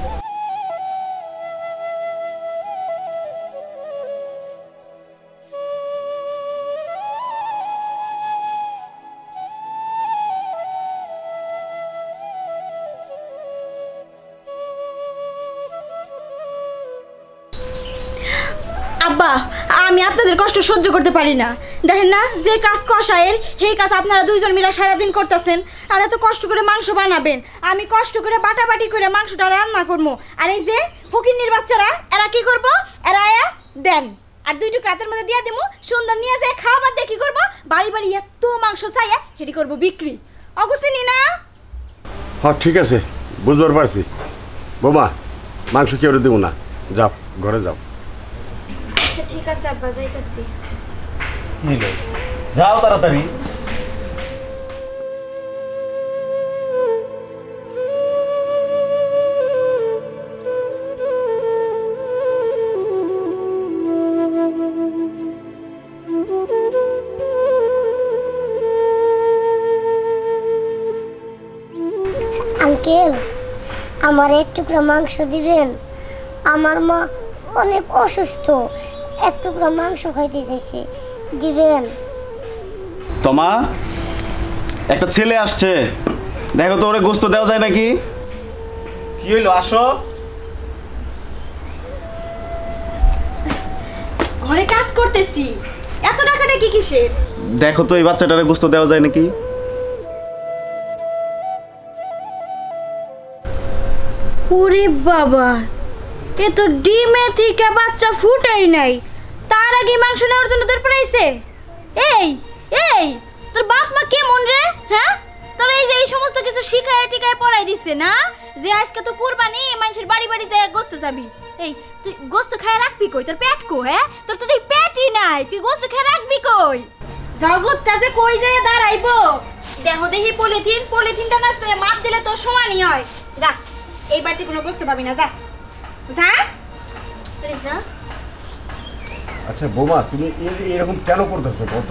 আব্বা আমি আপনাদের কষ্ট সহ্য করতে পারি না। দেখেন না যে কাজ কষায়ের সেই কাজ আপনারা দুইজন মিলে সারাদিন করতেছেন, আর এত কষ্ট করে মাংস বানাবেন, আমি কষ্ট করে বাটাবাটি করে মাংসটা রান্না করবো, আর এই যে ফকিন্নির বাচ্চারা এরা কি করবো, এরা দেন আর 2 টুকরা রাতের মধ্যে দিয়ে দেবো, সুন্দর নিয়ে যায় খাওয়াবার দিয়ে কি করবো, বাড়ি বাড়ি এত মাংস চাইয়া হেঁটি করবো বিক্রি। অগুছিনি না? হ্যাঁ ঠিক আছে, বুঝবার পারছি। বোমা মাংস কেউ দেবো না, যাও ঘরে যাও। আচ্ছা ঠিক আছে আব্বা, যাইতাছি। যাও তাড়াতাড়ি। আঙ্কেল আমার এক টুকরা মাংস দিবেন? আমার মা অনেক অসুস্থ, এক টুকরা মাংস খাইতে চাইছে, দিবেন? তোমা একটা ছেলে আসছে, দেখো তো ওরে গোস্ত দেওয়া যায় নাকি। কি হইলো, আসো। ঘরে কাজ করতেছি, এত টাকাটা কি কিসের? দেখো তো এই বাচ্চাটারে গোস্ত দেওয়া যায় নাকি। ওরে বাবা, এ তো ডিমে থেকে বাচ্চা ফুটেই নাই, তার আগে মাংস নেওয়ার জন্য তোর পড়াইছে। এই এই তোর বাপ মা কেমন রে? হ্যাঁ, তোর এই যে এই সমস্ত কিছু শিখায় টিকায় পড়াই দিচ্ছে না, যে আজকে তো কুরবানি, মানুষের বাড়ি বাড়ি যায় গোস্ত চাবি। এই তুই গোস্ত খায় রাখবি কই? তোর পেট কো? হ্যাঁ, তোর তো এই পেটই নাই, তুই গোস্ত খায় রাখবি কই? জগৎটা যে কই যায় দাঁড়াইবো, দেখো দেখি পলিথিনটা না মাপ দিলে তোর সমানই হয়। যা, এই বাড়িতে কোনো গোস্ত পাবি না, যা যা যা। আচ্ছা বোমা, তুমি এরকম কেন করতেছো কত?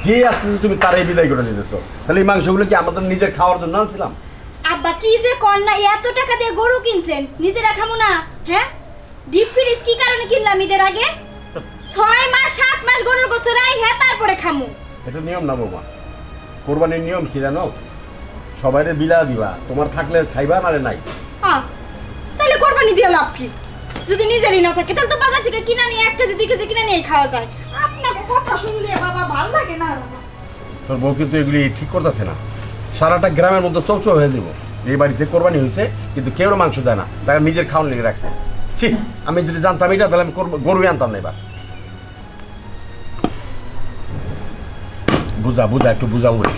যে আসতেছে তুমি তারাই বিদায় করে দিতেছো, তাহলে এই মাংসগুলো কি আমাদের নিজের খাওয়ার জন্য আনছিলাম? আব্বা কি যে কর না, এত টাকা দিয়ে গরু কিনছেন, নিজেরা খামু না? হ্যাঁ, ডিপ ফ্রিজ কি কারণে কিনলাম ঈদের আগে? 6 মাস 7 মাস গরুর গোস্ত রাই, হ্যাঁ তারপরে খামু। এটা নিয়ম না বোমা, কোরবানির নিয়ম কি জানো? সবাইরে বিলা দিবা, তোমার থাকলে খাইবা, নারে নাই। হ্যাঁ, তাহলে কোরবানি দিয়ে লাভ কি? যদি নিজেরই না থাকে তাহলে তো বাজার থেকে কিনা নিয়ে 1 কেজি 2 কেজি কিনা নিয়ে খাওয়া যায়। আপনাকে কথা শুনলে বাবা ভালো লাগে না। তোর বউ কিন্তু এগুলি ঠিক করতেছে না, সারাটা গ্রামের মধ্যে চৌচৌ হয়ে দিব। এই বাড়িতে কোরবানি হয়েছে কিন্তু কেউ মাংস দেয় না, তাকে নিজের খাওয়ান লেগে রাখছে। ছি, আমি যদি জানতাম এটা তাহলে আমি গরুই আনতাম না। এবার বুঝা বুঝা একটু বুঝা বলি।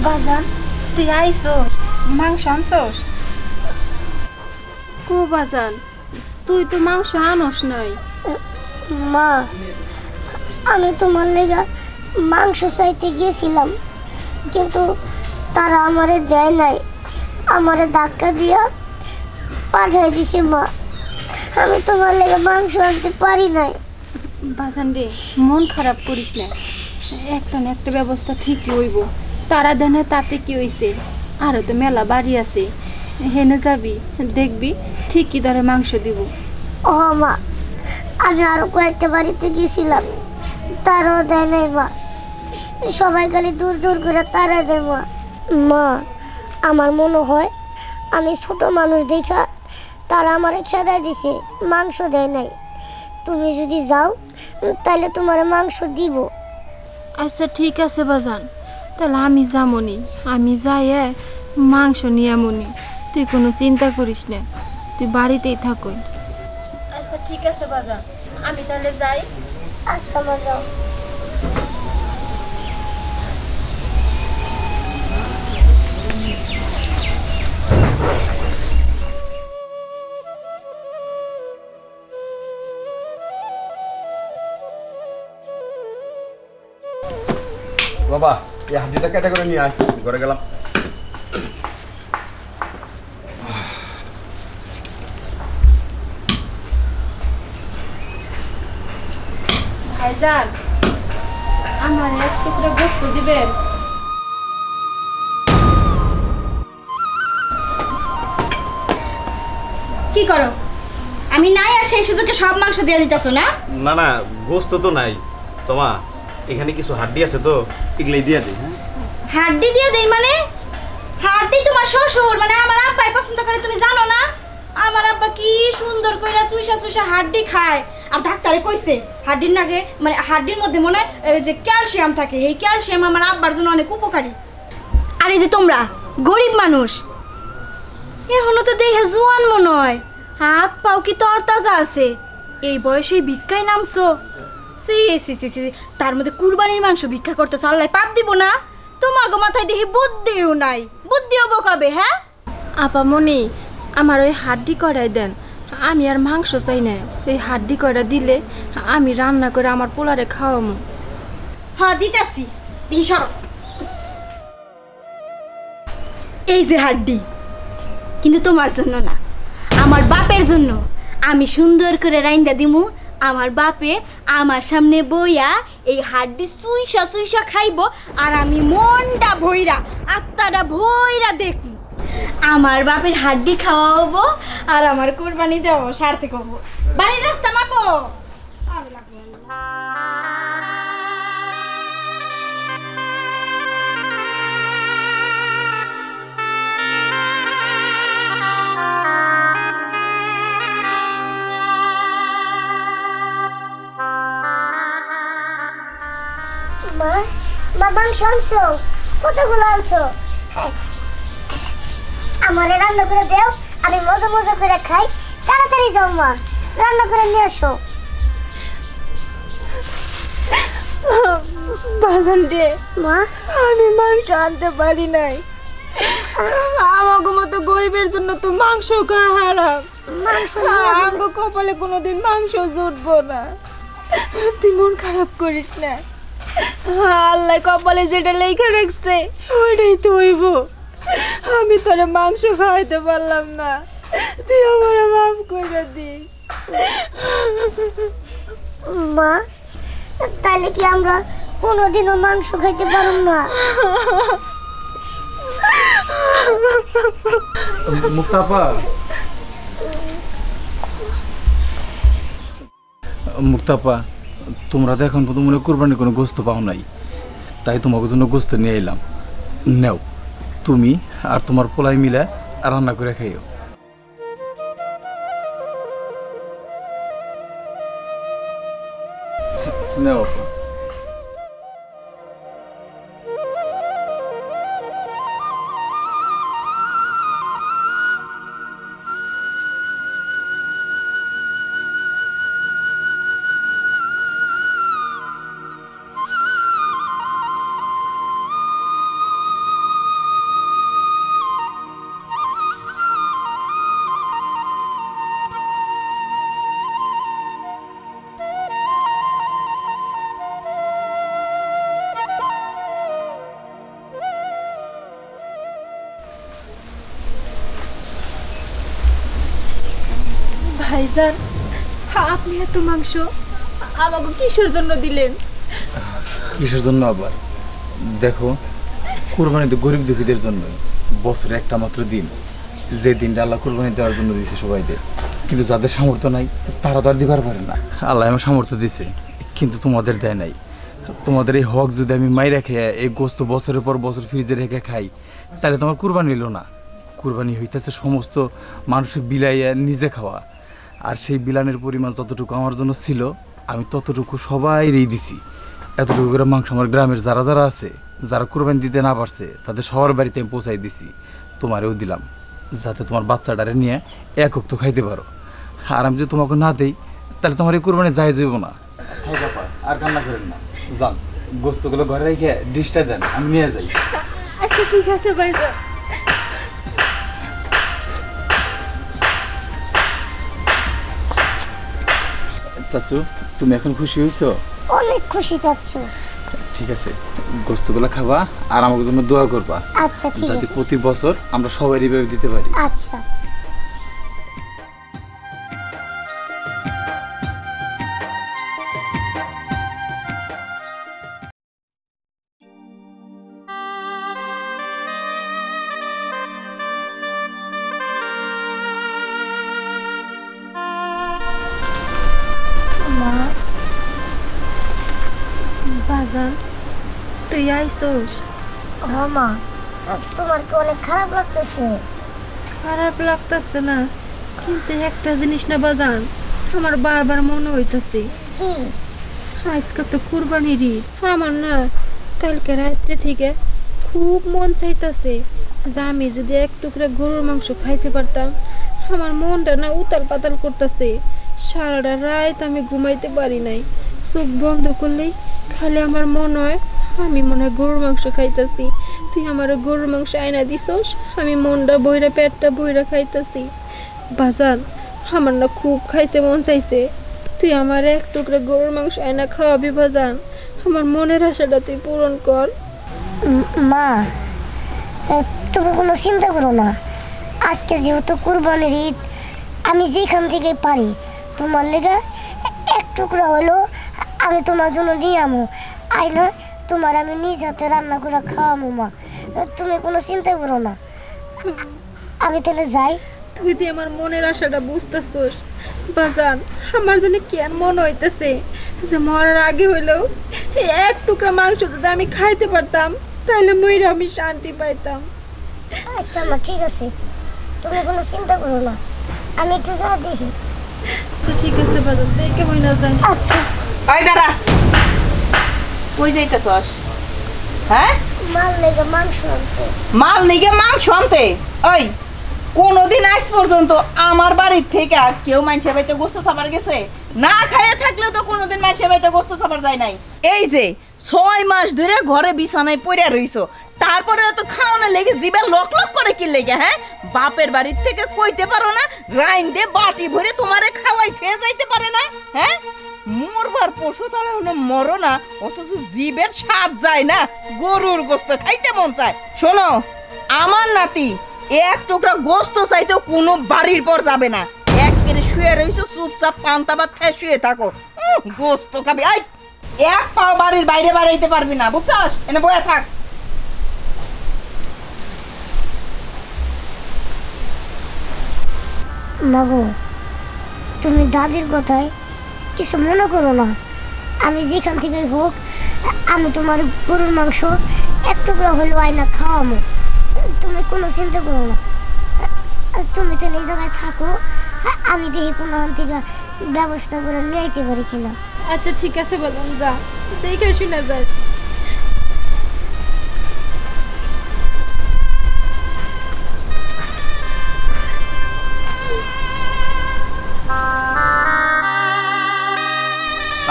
বাজান তুই আইসোস, মাংস আনছোস? কো বাজান, তুই তো মাংস আনস নাই। মা, আমি তোমার লেগা মাংস চাইতে গিয়েছিলাম, কিন্তু তারা আমারে দেয় নাই, আমারে ধাক্কা দিয়া পাঠাই দিছে। মা, আমি তোমার লেগা মাংস আনতে পারি নাই। বাজান রে, মন খারাপ করিস না, একটা না একটা ব্যবস্থা ঠিকই হইব। তারা দেনে তাতে কি হইছে, আরো তো মেলা বাড়ি আছে, হেনে যাবি দেখবি ঠিকই ধরে মাংস দিব। ও মা, আমি আরো কয়েকটা বাড়িতে গেছিলাম, তারাও দেয় নাই। মা, সবাই খালি দূর দূর করে তারা দেয়। মা, মা আমার মনে হয় আমি ছোট মানুষ দেখা তারা আমারে খেদাই দিছে, মাংস দেয় নাই। তুমি যদি যাও তাহলে তোমার মাংস দিব। আচ্ছা ঠিক আছে বাজান, তাহলে আমি যামনি, আমি যাই মাংস নিয়ে আমনি, তুই কোনো চিন্তা করিস না, তুই বাড়িতেই থাকই। আচ্ছা ঠিক আছে বাজান, আমি তাহলে যাই। আচ্ছা মা, যাও। বাবা এই হাতিটা কেটে করে নিয়ে আয়, ঘরে গেলাম। ভাইজান আমার এক টুকরো গোস্ত দিবেন? কি করো? আমি নাই আর সেই সুযোগে সব মাংস দিয়ে দিতেছো না? না না, গোস্ত তো নাই তোমা, এখানে কিছু হাড্ডি আছে তো, এগুলাই দিয়ে দিই। হ্যাঁ, হাড্ডি দিয়ে দেই মানে? হাড্ডি তোমার শ্বশুর মানে আমার আব্বাই পছন্দ করে, তুমি জানো না? আমার আব্বা কি সুন্দর কইরা চুইসা চুইসা হাড্ডি খায়। আর ডাক্তারে কইছে হাড্ডির নাগে মানে হাড্ডির মধ্যে মনে হয় যে ক্যালসিয়াম থাকে, এই ক্যালসিয়াম আমার আব্বার জন্য অনেক উপকারী। আর এই যে তোমরা গরিব মানুষ, এখনো তো দেখে জোয়ান মনে হয়, হাত পাও কি তরতাজা আছে, এই বয়সে ভিক্ষায় নামছো? সি সি সি সি, তার মধ্যে কুরবানির মাংস ভিক্ষা করতেছো, আল্লাহ পাপ দিব না? তোমাকে মাথায় দেখি বুদ্ধিও নাই, বুদ্ধিও বোকাবে। হ্যাঁ আপামনি আমার ওই হাড্ডি কড়াই দেন, আমি আর মাংস চাই না, এই হাড্ডি কড়া দিলে আমি রান্না করে আমার পোলারে খাওয়ামু। হ্যাঁ দিতাছি, দিই সরো। এই যে হাড্ডি, কিন্তু তোমার জন্য না, আমার বাপের জন্য। আমি সুন্দর করে রাইন্দা দিমু, আমার বাপে আমার সামনে বইয়া এই হাড্ডি চুইসা চুইসা খাইব, আর আমি মনটা ভইরা আত্মাটা ভইরা দেখব। আমার বাপের হাড্ডি খাওয়া হবো আর আমার কোরবানি দেবো, সার্থক হবো। বাড়ির রাস্তা মাপো। মা মা মাংস আনছো? কতগুলো আনছো? আমারে রান্না করে দেও, আমি মজা মজা করে খাই। তাড়াতাড়ি যাও মা, রান্না করে নিয়ে আসো। বাজান রে মা, আমি মাংস আনতে পারি নাই, আমাকে মতো গরিবের জন্য তো মাংস খাওয়া হারাম। মাংস আঙ্গ কপালে কোনোদিন মাংস জুটবো না, তুই মন খারাপ করিস না। আল্লাহ কপালে যেটা লেখা রাখছে ওইটাই তো হইব। আমি তোরে মাংস খাওয়াইতে পারলাম না, তুই আমার মাফ করে দিস। মা, তাহলে কি আমরা কোনোদিনও মাংস খাইতে পারব না? মুক্তাপা, মুক্তাপা, তোমরা তো এখন মনে কোরবানির কোনো গোস্ত পাও নাই, তাই তোমাকে জন্য গোস্ত নিয়ে এলাম। নেও, তুমি আর তোমার পোলাই মিলে রান্না করে খাইও। নেও। ভাইজান, আপনি এত মাংস আমাকে কিসের জন্য দিলেন? কিসের জন্য আবার? দেখো, কুরবানি তো গরিব দুঃখীদের জন্য, বছরে একটা মাত্র দিন, যে দিনটা আল্লাহ কুরবানি দেওয়ার জন্য দিয়েছে সবাইদের। কিন্তু যাদের সামর্থ্য নাই তারা তো আর দিবার পারে না। আল্লাহ আমার সামর্থ্য দিছে, কিন্তু তোমাদের দেয় নাই। তোমাদের এই হক যদি আমি মাইরা খেয়ে এই গোস্ত বছরের পর বছর ফ্রিজে রেখে খাই, তাহলে তোমার কুরবানি হইল না। কুরবানি হইতেছে সমস্ত মানুষের বিলাইয়া নিজে খাওয়া, আর সেই বিলানের পরিমাণ যতটুকু আমার জন্য ছিল আমি ততটুকু সবাইরই দিছি। এতটুকু করে মাংস আমার গ্রামের যারা যারা আছে, যারা কুরবানি দিতে না পারছে, তাদের সবার বাড়িতে আমি পৌঁছাই দিছি। তোমারেও দিলাম, যাতে তোমার বাচ্চাটারে নিয়ে একক তো খাইতে পারো। আর আমি যদি তোমাকে না দেই, তাহলে তোমার এই কুরবানি যাই যাইব না। আর কান্না করেন না, যান গোস্তগুলো ঘরে রেখে ডিশটা দেন, আমি নিয়ে যাই। আচ্ছা ঠিক আছে ভাইজান। চাচু, তুমি এখন খুশি হয়েছো? অনেক খুশি চাচ্ছ। ঠিক আছে, গোস্তগুলো খাবা আর আমাকে জন্য দোয়া করবা, আচ্ছা ঠিক যাতে আছে। প্রতি বছর আমরা সবাই এইভাবে দিতে পারি। আচ্ছা। মা, বাজান তুই আইসোস? হ্যাঁ মা, তোমার কি অনেক খারাপ লাগতেছে? খারাপ লাগতেছে না, কিন্তু একটা জিনিস না বাজান, আমার বারবার মনে হইতাছে কি? আজকে তো কুরবানির ঈদ, আমার না কালকে রাত্রে থেকে খুব মন চাইতাছে যে আমি যদি এক টুকরা গরুর মাংস খাইতে পারতাম। আমার মনটা না উতাল পাতাল করতেছে, সারাটা রাত আমি ঘুমাইতে পারি নাই। চোখ বন্ধ করলেই খালি আমার মন হয় আমি মনে হয় গরুর মাংস খাইতাছি। তুই আমার গরুর মাংস আয়না দিছস, আমি মনটা বইরা পেটটা বইরা খাইতাছি। বাজান আমার না খুব খাইতে মন চাইছে, তুই আমার এক টুকরা গরুর মাংস আয়না খাওয়াবি বাজান, আমার মনের আশাটা তুই পূরণ কর। মা, তুমি কোনো চিন্তা করো না, আজকে যেহেতু কুরবানির ঈদ, আমি যেখান থেকে পারি তোমার লেগে এক টুকরা হলো আমি তোমার জন্য নিয়ে আমো আইনা, তোমার আমি নিজ হাতে রান্না করে খাওয়াবো। মা, তুমি কোনো চিন্তা করো না, আমি তাহলে যাই। তুই তুই আমার মনের আশাটা বুঝতেছস বাজান, আমার জন্য কেন মনে হইতেছে যে মরার আগে হইলেও এক টুকরা মাংস যদি আমি খাইতে পারতাম তাহলে মইরা আমি শান্তি পাইতাম। আচ্ছা মা, ঠিক আছে, তুমি কোনো চিন্তা করো না, আমি একটু যা দেখি। আচ্ছা ঠিক আছে বাজান, দেখে হই না যাই। আচ্ছা। ওই দাঁড়া, কই যাইতেছস? হ্যাঁ, মাল লেগে মাংস আনতে। মাল নিগে মাংস আনতে? ওই কোনোদিন আজ পর্যন্ত আমার বাড়ির থেকে কেউ মানুষের বাড়িতে গোস্ত খাবার গেছে? না খাইয়ে থাকলেও তো কোনোদিন মানুষের বাড়িতে গোস্ত খাবার যায় নাই। এই যে 6 মাস ধরে ঘরে বিছানায় পড়ে রইছো, তারপরে তো খাওয়ানোর লেগে জিভে লক লক করে কি লেগে? হ্যাঁ, বাপের বাড়ির থেকে কইতে পারো না রাইন দে বাটি ভরে তোমারে খাওয়াই খেয়ে যাইতে পারে না? হ্যাঁ, মরবার পশু তবে মরো না, অথচ জিভের স্বাদ যায় না, গরুর গোস্ত খাইতে মন চায়। শোনো, আমার নাতি এক টুকরা গোস্ত চাইতেও কোনো বাড়ির পর যাবে না, এক কেড়ে শুয়ে রইছো চুপচাপ পান্তা ভাত খেয়ে শুয়ে থাকো। গোস্ত খাবি? আই, এক পাও বাড়ির বাইরে বাড়াইতে পারবি না, বুঝছস? এনে বয়ে থাক। মাগো, তুমি দাদির কথায় কিছু মনে করো না, আমি যেখান থেকে হোক আমি তোমার গরুর মাংস এক টুকরা হলেও আয়না খাওয়াবো, তুমি কোনো চিন্তা করো না। তুমি তাহলে এই জায়গায় থাকো, আমি দেখি কোনো থেকে ব্যবস্থা করে নিয়ে আইতে পারি কিনা। আচ্ছা ঠিক আছে বাজান, যা দেখে শুনে যায়।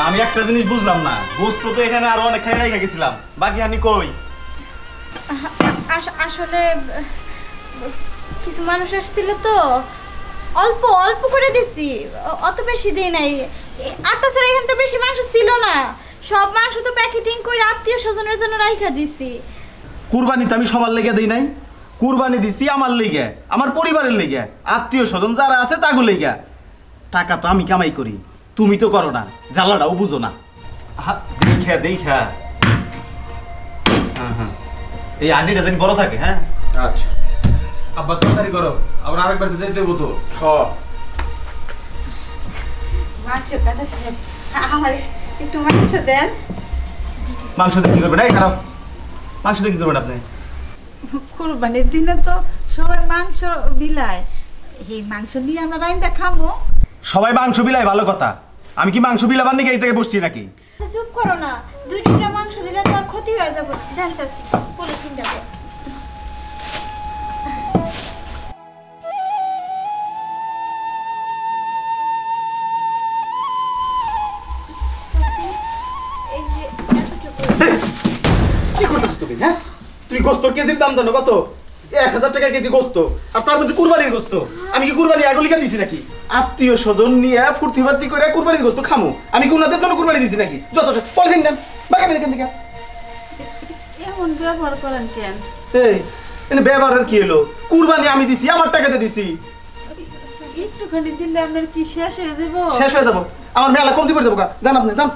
আমি একটা জিনিস বুঝলাম না, গোস্ত তো এখানে আরো অনেক খাই রেখে গেছিলাম, বাকি হানি কই? আসলে কিছু মানুষ আসছিল তো, অল্প অল্প করে দিছি, অত বেশি দিই নাই। আর তাছাড়া এখানে তো বেশি মাংস ছিল না, সব মাংস তো প্যাকেটিং করে আত্মীয় স্বজনের জন্য রাইখা দিছি। কুরবানি তো আমি সবার লেগে দেই নাই, কুরবানি দিছি আমার লেগে, আমার পরিবারের লেগে, আত্মীয় স্বজন যারা আছে তাগুলো লেগে। টাকা তো আমি কামাই করি, তুমি তো করো না, জ্বালাটাও বুঝো না। দেখা দেখা এই আন্ডিটা যেন বড় থাকে। হ্যাঁ আচ্ছা আব্বা তাড়াতাড়ি করো, আবার আরেকবার যাইতে হবো তো। মাংস কাটা শেষ, আমার একটু মাংস দেন। মাংস দিয়ে কি করবেন? এই খারাপ মাংস দিয়ে কি করবেন আপনি? কুরবানির দিনে তো সবাই মাংস বিলায়, এই মাংস দিয়ে আমরা রাইন্দা খাবো। সবাই মাংস বিলায় ভালো কথা, আমি কি মাংস বিলাবার নাকি এই জায়গায় বসছি নাকি? চুপ করো না, 2 টুকরা মাংস দিলে তো আর ক্ষতি হয়ে যাবে। দেন চাচি, বলে চিন্তা করো। কি করতেছ তুমি? হ্যাঁ, তুমি গোস্তর কেজির দাম জানো কত? 1000 টাকা কেজি গোস্ত, আর তার মধ্যে কুরবানির গোস্ত। আমি কি কুরবানি আগুলিকা দিছি নাকি? আত্মীয় স্বজন নিয়ে ফুর্তি ফার্তি করে কুরবানির গোস্ত খামু, আমি কি উনাদের জন্য কুরবানি দিছি নাকি? যত পলিথিন দেন বাগানে এখান থেকে। এমন ব্যবহার করেন কেন? এই এনে ব্যবহারের কি হলো? কুরবানি আমি দিছি, আমার টাকাতে দিছি। একটুখানি দিলে আপনার কি শেষ হয়ে যাবো? শেষ হয়ে যাবো, আমার মেলা কমতি পড়ে যাবো। যান আপনি, যান।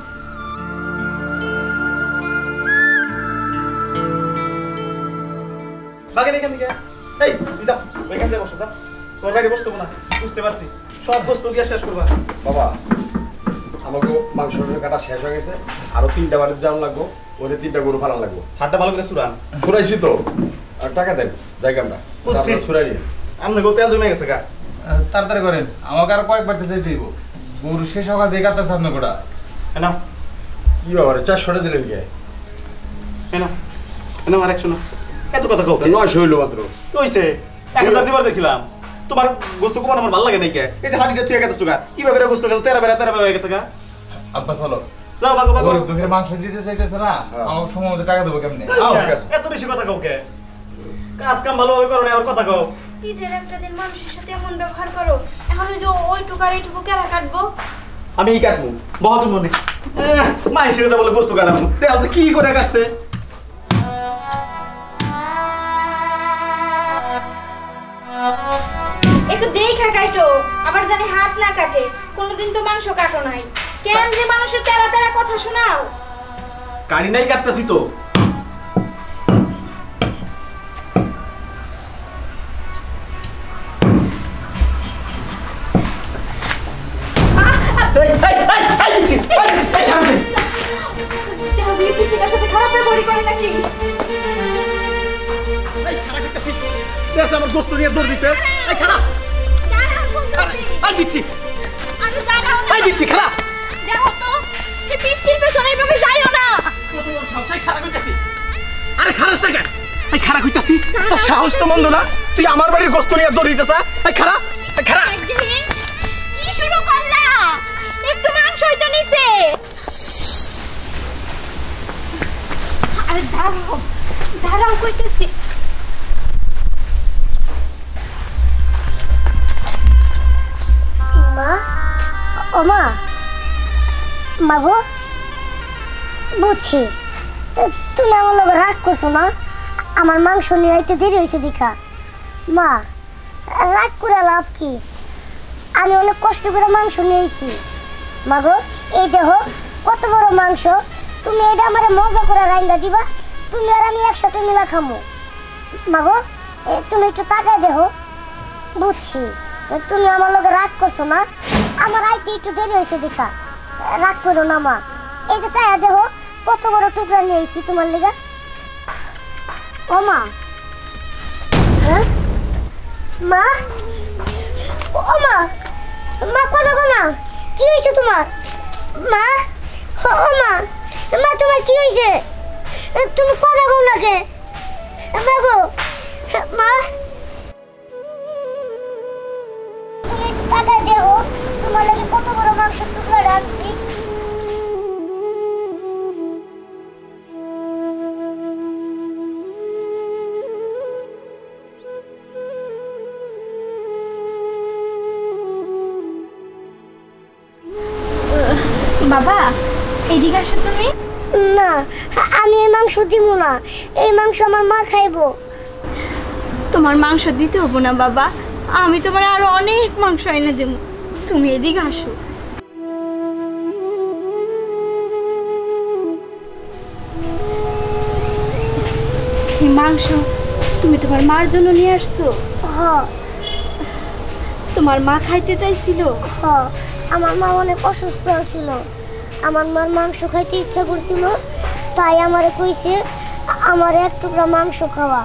বাগেন এখান থেকে। এই যাও, ওইখান থেকে বসো। যাও, তোমার বাইরে বসতে না, বুঝতে পারছি। সব বস্তু দিয়ে শেষ করবা। বাবা আমাকে মাংসের কাটা শেষ হয়ে গেছে, আরো 3টা বাড়ির জাম লাগবো, ওদের 3টা গরু ফালান লাগবো। হাতটা ভালো করে চুরান। ছুরাইছি তো, আর টাকা দেন জায়গা আমরা বুঝছি। ছুরাই নিয়ে আপনি গো তেল জমে গেছে গা। তাড়াতাড়ি করেন, আমাকে আরো কয়েকবার তো চাইতে হইব। গরু শেষ সকাল দিয়ে কাটতেছে আপনার গোটা। না কি বাবা 400 দিলেন কে? কেন কেন আর 100 না? এত কথা কও। 900 হইলো মাত্র। কি হইছে? 1000 দিবার দেখছিলাম। তোমার গোস্ত কোন আমার ভালো লাগে নাই কে? এই যে হাড়িটা তুই একাতে সুগা। কি ভাবে গোস্ত গেল? তেরা বেরা হয়ে গেছে গা। আব্বা চলো। যাও বাগো বাগো। গরু দুধের মাংস দিতে চাইতেছে না, আমাকে সময় মতো টাকা দেবো কেমনে? এত বেশি কথা কও কে? কাজ কাম ভালোভাবে করো না, আর কথা কও। ঈদের একটা দিন মানুষের সাথে এমন ব্যবহার করো, এখন ওই যে ওইটুকু আর এইটুকু কেরা কাটবো? আমি এই কাটবো বহুত মনে মাইসের বলে গোস্ত কাটাবো। দেখো তো কি করে কাটছে। একটু দেখা কাটো, আবার জানি হাত না কাটে। কোনোদিন তো মাংস কাটো নাই, কেন যে মানুষের তেরা তেরা কথা শোনাও? কাড়ি নাই কাটতেছি তো। আমার গোস্ত নিয়ে দৌড় দিছে। দিচ্ছি দিচ্ছি খারাপ। দেখো তো, এই পিচ্চির পেছনে এইভাবে যাইও না। আরে খারাপ টাকা এই খারাপ হইতাছি। তোর সাহস তো মন্দ না, তুই আমার বাড়ির গোস্ত নিয়ে দৌড় দিতেছ। এই খারাপ খারাপ কি শুরু করলা? একটু মাংসই তো নিছে। আরে দাঁড়াও দাঁড়াও কইতেছি। মা, ও মা, মাগো বুঝছি তুমি আমার লোক রাগ করছো না, আমার মাংস নিয়ে আইতে দেরি হয়েছে দেখা। মা রাগ করে লাভ কি? আমি অনেক কষ্ট করে মাংস নিয়ে আইছি। মাগো এই দেখো কত বড় মাংস, তুমি এটা আমার মজা করে রান্না দিবা, তুমি আর আমি একসাথে মিলা খামো। মাগো তুমি একটু তাকায় দেখো। বুঝছি তুমি আমার লোক রাগ করছো না, আমার আইতে একটু দেরি হয়েছে দেখা। রাগ করো না মা, এই যে চায়া দেখো কত বড় টুকরা নিয়ে আইছি তোমার লেগা। ও মা, হ্যাঁ মা, ও মা, মা কথা কো না, কি হয়েছে তোমার? মা, ও মা, মা তোমার কি হয়েছে? তুমি কথা কো না কে? বাবু মা, তুমি একটু তাকায় দেখো তোমার লাগে কত বড় মাংসের টুকরা রাখছি। বাবা এদিকে আসো তুমি। না আমি এই মাংস দিব না, এই মাংস আমার মা খাইবো। তোমার মাংস দিতে হবো না বাবা, আমি তোমার আরো অনেক মাংস এনে দেবো, তুমি এদিকে আসো। এই মাংস তুমি তোমার মার জন্য নিয়ে আসছো? হ্যাঁ। তোমার মা খাইতে চাইছিল? হ্যাঁ, আমার মা অনেক অসুস্থ ছিল, আমার মার মাংস খাইতে ইচ্ছা করছিল, তাই আমারে কইছে আমার এক টুকরা মাংস খাওয়া।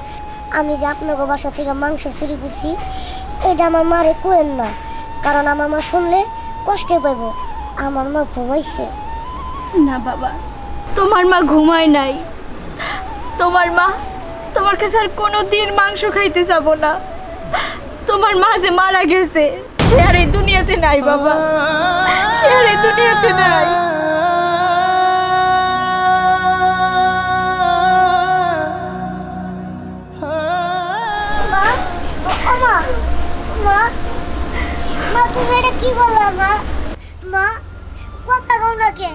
আমি যে আপনাকে বাসা থেকে মাংস চুরি করছি এটা আমার মারে কোয়েন না, কারণ আমার মা শুনলে কষ্টে পাইব। আমার মা ঘুমাইছে। না বাবা, তোমার মা ঘুমায় নাই, তোমার মা তোমার কাছে আর কোনোদিন মাংস খাইতে যাব না। তোমার মা যে মারা গেছে সে আর এই দুনিয়াতে নাই বাবা, সে আর এই দুনিয়াতে নাই। মা তুমি এটা কি বললা? মা, মা কথা কও না কে?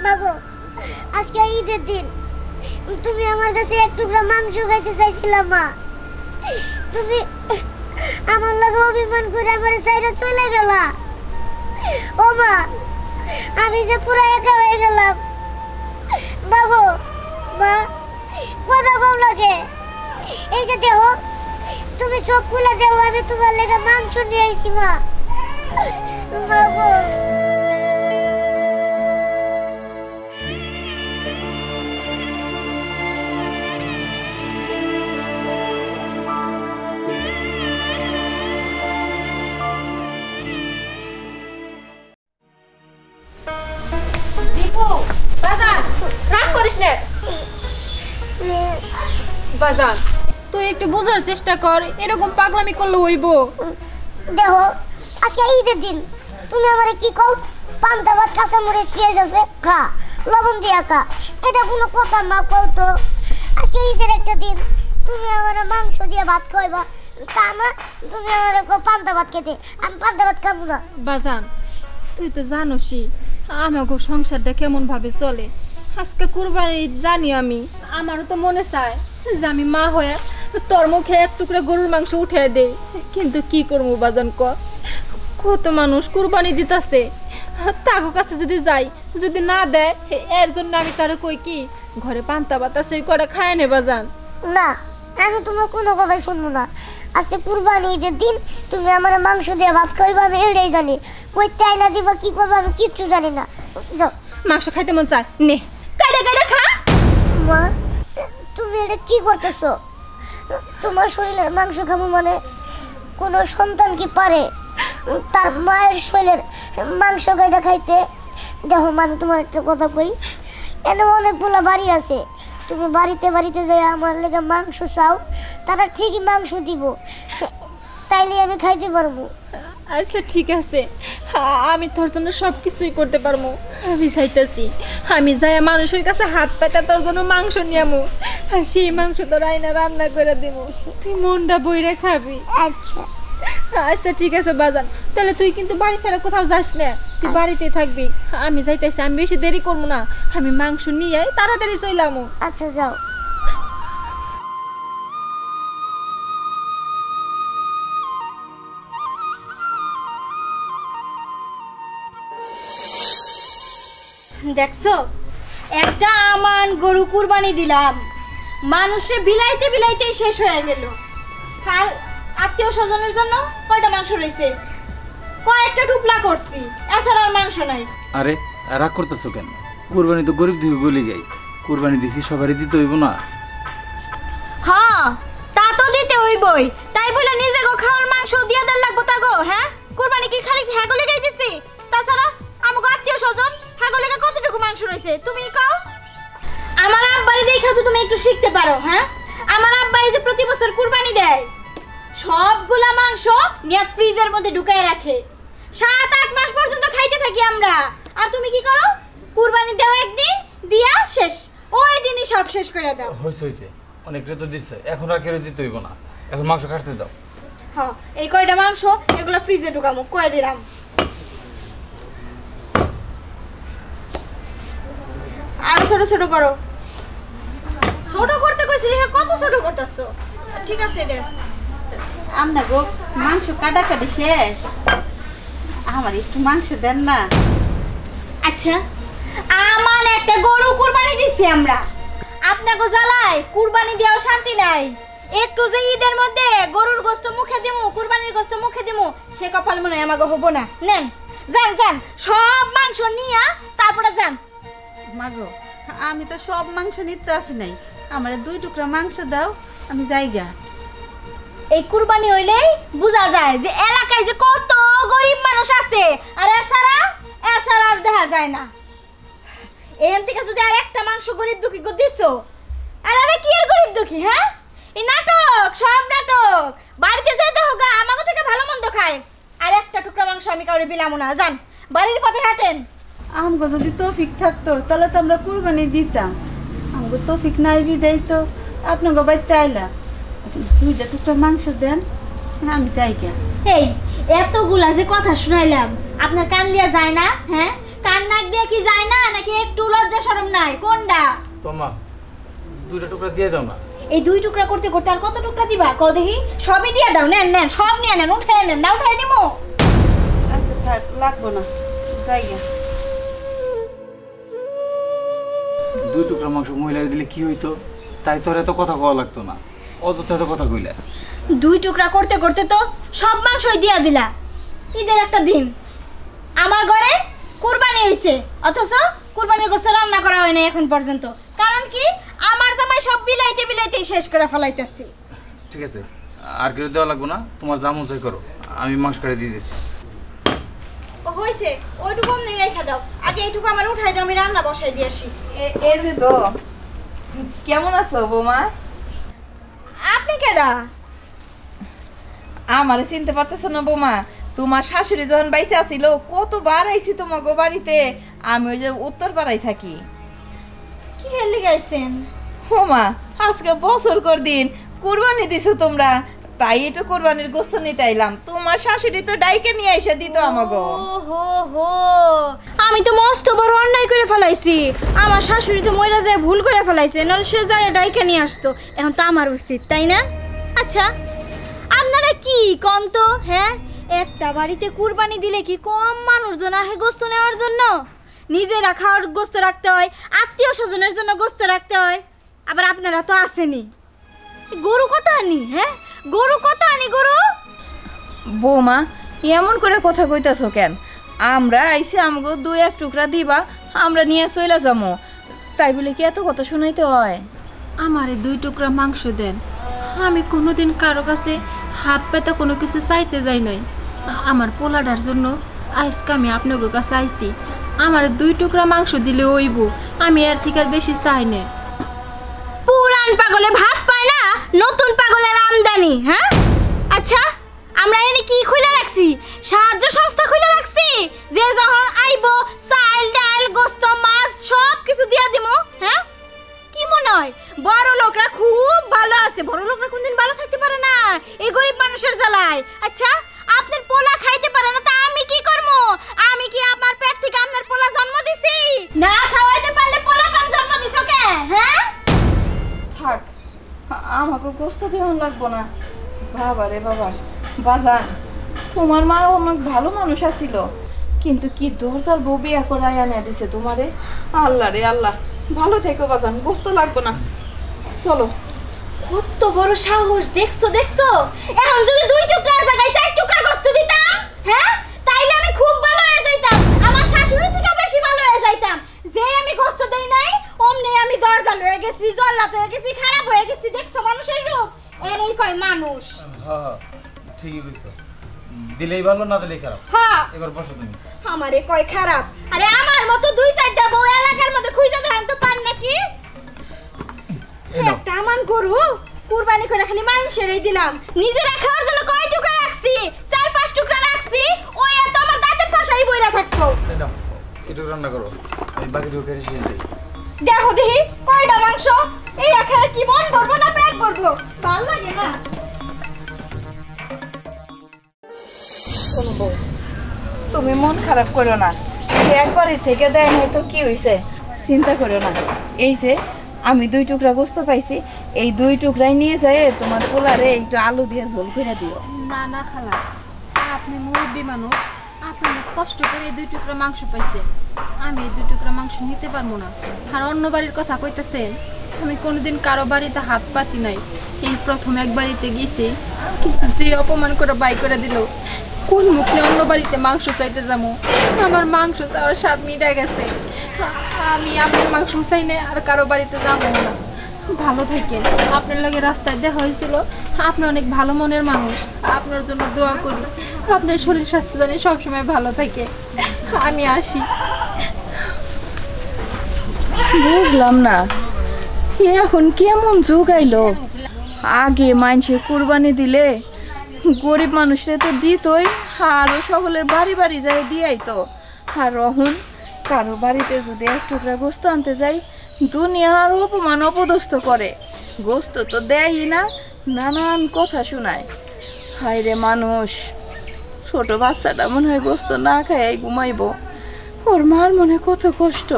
বাবু আজকে ঈদের দিন, তুমি আমার কাছে এক টুকরা মাংস খাইতে চাইছিলা মা। তুমি আমার লগে অভিমান করে আমার সাইডে চলে গেলা। ও মা, আমি যে পুরো একা হয়ে গেলাম। বাবু, মা, কথা কম লাগে। এই যে দেহ, তুমি চোখ খুলে দেও, আমি তোমার লেগে মাংস নিয়ে আইছি মা। বাবু। দীপু, বাজান, রাগ করিস না। বাজান, তুই একটু বোঝার চেষ্টা কর, এরকম পাগলামি করলে হইব। দেখো, আজকে ঈদের দিন, তুমি আমারে কি কও? পান্তা ভাত, কাঁচা মরিচ, পেঁয়াজ আছে, খা, লবণ দিয়া খা। এটা কোনো কথা না, কও তো। আজকে ঈদের একটা দিন, তুমি আমারে মাংস দিয়ে ভাত খাইবা, তা না তুমি আমারে কও পান্তা ভাত খেতে। আমি পান্তা ভাত খাবো না। বাজান, তুই তো জানোসই আমাকে সংসারটা কেমন ভাবে চলে। আজকে কুরবানি জানি আমি, আমারও তো মনে চায় যে আমি মা হয়ে তোর মুখে এক টুকরা গরুর মাংস উঠে দেই, কিন্তু কি করবো বাজান ক? কত মানুষ কুরবানি দিতেছে, তাকে কাছে যদি যাই, যদি না দেয়, এর জন্য আমি তারে কই কি ঘরে পান্তা ভাত আছে করে খায় নে বাজান। না, আমি তোমার কোনো কথাই শুনবো না। আজকে কুরবানি ঈদের দিন, তুমি আমার মাংস দিয়ে ভাত খাইবা, আমি এটাই জানি। কই টাইনা দিবা, কি করবো আমি কিচ্ছু জানি না। যাও। মাংস খাইতে মন চায়, নে কাইডা কাইডা খা। মা, তুমি এটা কি করতেছো? তোমার শরীরের মাংস খাবো মানে কোনো সন্তান কি পারে তার মায়ের শরীরের মাংস গাইটা খাইতে? দেখো মা, আমি তোমার একটা কথা কই, এনে অনেকগুলো বাড়ি আছে, তুমি বাড়িতে বাড়িতে যাই আমার লেগে মাংস চাও, তারা ঠিকই মাংস দিব, তাইলে আমি খাইতে পারবো। আচ্ছা ঠিক আছে, আমি তোর জন্য সব কিছুই করতে পারবো। আমি চাইতেছি আমি যাই মানুষের কাছে হাত পাতা তোর জন্য মাংস নিয়ে আমু, আর সেই মাংস তোর আইনা রান্না করে দিব, তুই মনটা বইরে খাবি। আচ্ছা আচ্ছা ঠিক আছে বাজান, তাহলে তুই কিন্তু বাড়ি ছাড়া কোথাও যাস না, তুই বাড়িতেই থাকবি। আমি যাইতেছি, আমি বেশি দেরি করবো না, আমি মাংস নিয়ে তাড়াতাড়ি চইলাম। আচ্ছা যাও। দেখছো, একটা আমান গরু কুরবানি দিলাম, মানুষে বিলাইতে বিলাইতে শেষ হয়ে গেল। আর আত্মীয় স্বজনের জন্য কয়টা মাংস রয়েছে, কয়েকটা টুকলা করছি, এছাড়া আর মাংস নাই। আরে রাগ করতেছো কেন? কুরবানি তো গরিব দিকে গলি যাই, কুরবানি দিছি সবারই দিতে হইব না? হ্যাঁ, তা তো দিতে হইবই, তাই বলে নিজে গো খাওয়ার মাংস দিয়া দেন লাগবো তা গো? হ্যাঁ, কুরবানি কি খালি হ্যাগলে গাই দিছি? তাছাড়া আমাকে আত্মীয় স্বজন হ্যাগলে কতটুকু মাংস রয়েছে তুমি কও? আমার আব্বাই দেখা তো তুমি একটু শিখতে পারো। হ্যাঁ, আমার আব্বাই যে প্রতি বছর কুরবানি দেয়, সবগুলা মাংস নিয়ে ফ্রিজের মধ্যে ঢুকায় রাখে, 7-8 মাস পর্যন্ত খাইতে থাকি আমরা। আর তুমি কি করো? কুরবানি দাও একদিন, দিয়া শেষ, ওই দিনই সব শেষ করে দাও। হইছে অনেকটা তো দিচ্ছে, এখন আর কেউ দিতে হইব না, এখন মাংস কাটতে দাও। হ্যাঁ, এই কয়টা মাংস এগুলো ফ্রিজে ঢুকামো, কয়ে দিলাম। আরো ছোট ছোট করো। ছোট করতে কইছি, কত ছোট করতেছো? ঠিক আছে রে, আমনা গো মাংস কাটাকাটি শেষ, আমার একটু মাংস দেন না। আচ্ছা, আমার একটা গরু কুরবানি দিছি আমরা, আপনাকে জ্বালায় কুরবানি দেওয়ার শান্তি নাই। একটু যে ঈদের মধ্যে গরুর গোশত মুখে দিমু, কুরবানির গোশত মুখে দিমু, সে কপাল মনে হয় আমাকে হবো না। নেন, যান যান, সব মাংস নিয়া তারপরে যান। মাগো, আমি তো সব মাংস নিতে আসি নাই, আমার 2 টুকরা মাংস দাও, আমি যাইগা। এই কুরবানি হইলেই বোঝা যায় যে এলাকায় যে কত গরিব মানুষ আছে, আর এছাড়া আর দেখা যায় না। এখান থেকে যদি আর একটা মাংস গরিব দুঃখী দিছো, আর আরে কি আর গরিব দুঃখী? হ্যাঁ, এই নাটক, সব নাটক। বাড়িতে যেতে হোক, আমাকে থেকে ভালো মন্দ খায়, আর একটা টুকরা মাংস আমি কাউরে বিলামো না। যান, বাড়ির পথে হাঁটেন। আমগো যদি তৌফিক থাকতো তাহলে তো আমরা কুরবানি দিতাম, আমগো তৌফিক নাই বিদায় তো আপনাকে বাড়িতে আইলা। 2 টুকরা মাংস দেন, আমি যাইগা। এই এতগুলা যে কথা শুনাইলাম, আপনার কান দিয়া যায় না? হ্যাঁ, কান নাক দিয়ে কি যায় না, নাকি একটু লজ্জা শরম নাই? কোনটা? তোমা দুইটা টুকরা দিয়ে দাও না। এই 2 টুকরা করতে করতে আর কত টুকরা দিবা কও দেখি? সবই দিয়া দাও, নেন নেন সব নিয়ে নেন, উঠায় নেন, না উঠায় দিমু? আচ্ছা থাক, লাগবো না, যাইগা। 2 টুকরা মাংস মহিলারে দিলে কি হইতো? তাই তোর এত কথা কওয়া লাগতো না, অযথা এত কথা কইলা। 2 টুকরা করতে করতে তো সব মাংসই দিয়া দিলা। ঈদের একটা দিন আমার ঘরে কুরবানি হইছে, অথচ কুরবানির গোশত রান্না করা হয় না এখন পর্যন্ত। কারণ কি? আমার জামাই সব বিলাইতে বিলাইতে শেষ করে ফেলাইতেছি। ঠিক আছে, আর কেউ দেওয়া লাগবো না, তোমার যা মন চাই করো, আমি মাংস করে দিয়ে দিচ্ছি। ও হইছে, ওইটুকু অমনি রেখে দাও। আগে এইটুকু আমার উঠাই দাও, আমি রান্না বসাই দিয়ে আসি। এই যে তো, কেমন আছো বৌমা? আপনি কেডা? আমারে চিনতে পারতেছো না বৌমা? তোমার শাশুড়ি যখন বাইসে আসিল কতবার আইছি তোমাকে বাড়িতে। আমি ওই যে উত্তর পাড়ায় থাকি। কি হেলি গাইছেন? হোমা, আজকে বছর কর দিন কুরবানি দিছো তোমরা, তাই একটু কুরবানির গোস্ত নিতে আইলাম। তোমার শাশুড়ি তো ডাইকে নিয়ে এসে দিত আমাকে। হো হো, আমি তো মস্ত বড় অন্যায় করে ফেলাইছি। আমার শাশুড়ি তো মইরা যায় ভুল করে ফেলাইছে, নাহলে সে যায় ডাইকে নিয়ে আসতো। এখন তো আমার উচিত, তাই না? আচ্ছা আপনারা কি কোন তো? হ্যাঁ, একটা বাড়িতে কুরবানি দিলে কি কম মানুষজন আহে গোস্ত নেওয়ার জন্য? নিজেরা খাওয়ার গোস্ত রাখতে হয়, আত্মীয় স্বজনের জন্য গোস্ত রাখতে হয়। আবার আপনারা তো আসেনি। গরু কত আনি? হ্যাঁ, গরু কত আনি? গরু বৌমা এমন করে কথা কইতাছো কেন? আমরা আইসি আমগো 2-1 টুকরা দিবা, আমরা নিয়ে চলে যাবো, তাই বলে কি এত কথা শুনাইতে হয়? আমারে 2 টুকরা মাংস দেন। আমি কোনোদিন কারো কাছে হাত পেতে কোনো কিছু চাইতে যাই নাই। আমার পোলাডার জন্য আজকে আমি আপনাদের কাছে আইছি। আমার 2 টুকরা মাংস দিলে হইব, আমি এর থেকে আর বেশি চাই না। পুরান পাগলে ভাত পায় না, নতুন পাগলের আমদানি। হ্যাঁ, আচ্ছা আমরা এনে কি খুলে রাখছি? সাহায্য সংস্থা খুলে রাখছি, যে যখন আইবো চাল ডাল গোস্ত মাছ সব কিছু দিয়া দিমু। হ্যাঁ, কি মনে হয় বড় লোকরা খুব ভালো আছে? বড় লোকরা কোনদিন ভালো থাকতে পারে না, এই গরিব মানুষের জ্বালায়। আচ্ছা আপনার পোলা খাইতে পারে না, তা আমি কি করবো? আমি কি আমার পেট থেকে আপনার পোলা জন্ম দিছি? না খাওয়াইতে পারলে পোলা পান জন্ম দিছো কে? হ্যাঁ থাক, আমাকে গোস্ত দেওয়ান লাগবো না। বাবা রে বাবা, বাজান তোমার মা অনেক ভালো মানুষ আছিল, কিন্তু কি দরজার বউ বিয়া করে আনিয়া দিছে তোমারে। আল্লাহ রে আল্লাহ, ভালো থেকো বাজান, গোস্ত লাগবো না, চলো। কত বড় সাহস! দেখছো দেখছো, এখন যদি 2 টুকরার জায়গায় 4 টুকরা গোস্ত দিতাম, হ্যাঁ, তাইলে আমি খুব ভালো হয়ে যাইতাম, আমার শাশুড়ি থেকে বেশি ভালো হয়ে যাইতাম। যে আমি গোস্ত দেই নাই, অমনি আমি দরজাল হয়ে গেছি, জল্লাদ হয়ে গেছি, খারাপ হয়ে গেছি। দেখছো মানুষের রূপ, এরই কয় মানুষ। হ্যাঁ ঠিকই কইছো, দিলেই ভালো না দিলেই খারাপ। হ্যাঁ, এবার বসো তুমি। আমারে কয় খারাপ? আরে আমার মতো 2-4টা বউ এলাকার মধ্যে খুঁজে ধরেন তো পান নাকি? একটা আমার গরু কুরবানি করে খালি মানুষেরই দিলাম, নিজেরা খাওয়ার জন্য কয় টুকরা রাখছি? 4-5 টুকরা রাখছি, ওই এত আমার দাঁতের পাশাই বইরা থাকতো। এই নাও, একটু রান্না করো, আমি বাকিটুকু কেটে শেষ দিই। দেখো দেখি কয়টা মাংস, এই এখানে কি মন ভরবো না পেট ভরবো? ভাল লাগে না। তুমি মন খারাপ করো না, একবারই থেকে দেয় নাই তো কি হয়েছে, চিন্তা করো না। এই যে আমি 2 টুকরা গোস্ত পাইছি, এই 2 টুকরাই নিয়ে যায় তোমার পোলারে একটু আলু দিয়ে ঝোল করে দিও। না না খালা, আপনি মুরব্বী মানুষ, আপনি অনেক কষ্ট করে এই 2 টুকরা মাংস পাইছেন। আমি এই 2 টুকরা মাংস নিতে পারবো না। আর অন্য বাড়ির কথা কইতেছেন, আমি কোনোদিন কারো বাড়িতে হাত পাতি নাই। এই প্রথম এক বাড়িতে গেছি, কিন্তু যে অপমান করে বাই করে দিল, কোন মুখে অন্য বাড়িতে মাংস চাইতে যাবো? আমার মাংস চাওয়ার স্বাদ মিটে গেছে। আমি আপনার মাংস চাই না, আর কারো বাড়িতে যাবো না। ভালো থাকেন। আপনার লাগে রাস্তায় দেখা হয়েছিল, আপনি অনেক ভালো মনের মানুষ, আপনার জন্য দোয়া করি আপনার শরীর স্বাস্থ্য জানি সবসময় ভালো থাকে। আমি আসি। বুঝলাম না, এখন কেমন যুগ আইলো? আগে মানুষের কুরবানি দিলে গরিব মানুষরা তো দিতই, আরও সকলের বাড়ি বাড়ি যায় দিয়াই তো। আর রহন কারো বাড়িতে যদি 1 টুকরা গোস্ত আনতে যাই, দুনিয়া আর অপমান অপদস্থ করে, গোস্ত তো দেয়ই না, নানান কথা শোনায়। হায় রে মানুষ, ছোট বাচ্চাটা মনে হয় গোস্ত না খায় ঘুমাইবো, ওর মার মনে কত কষ্ট।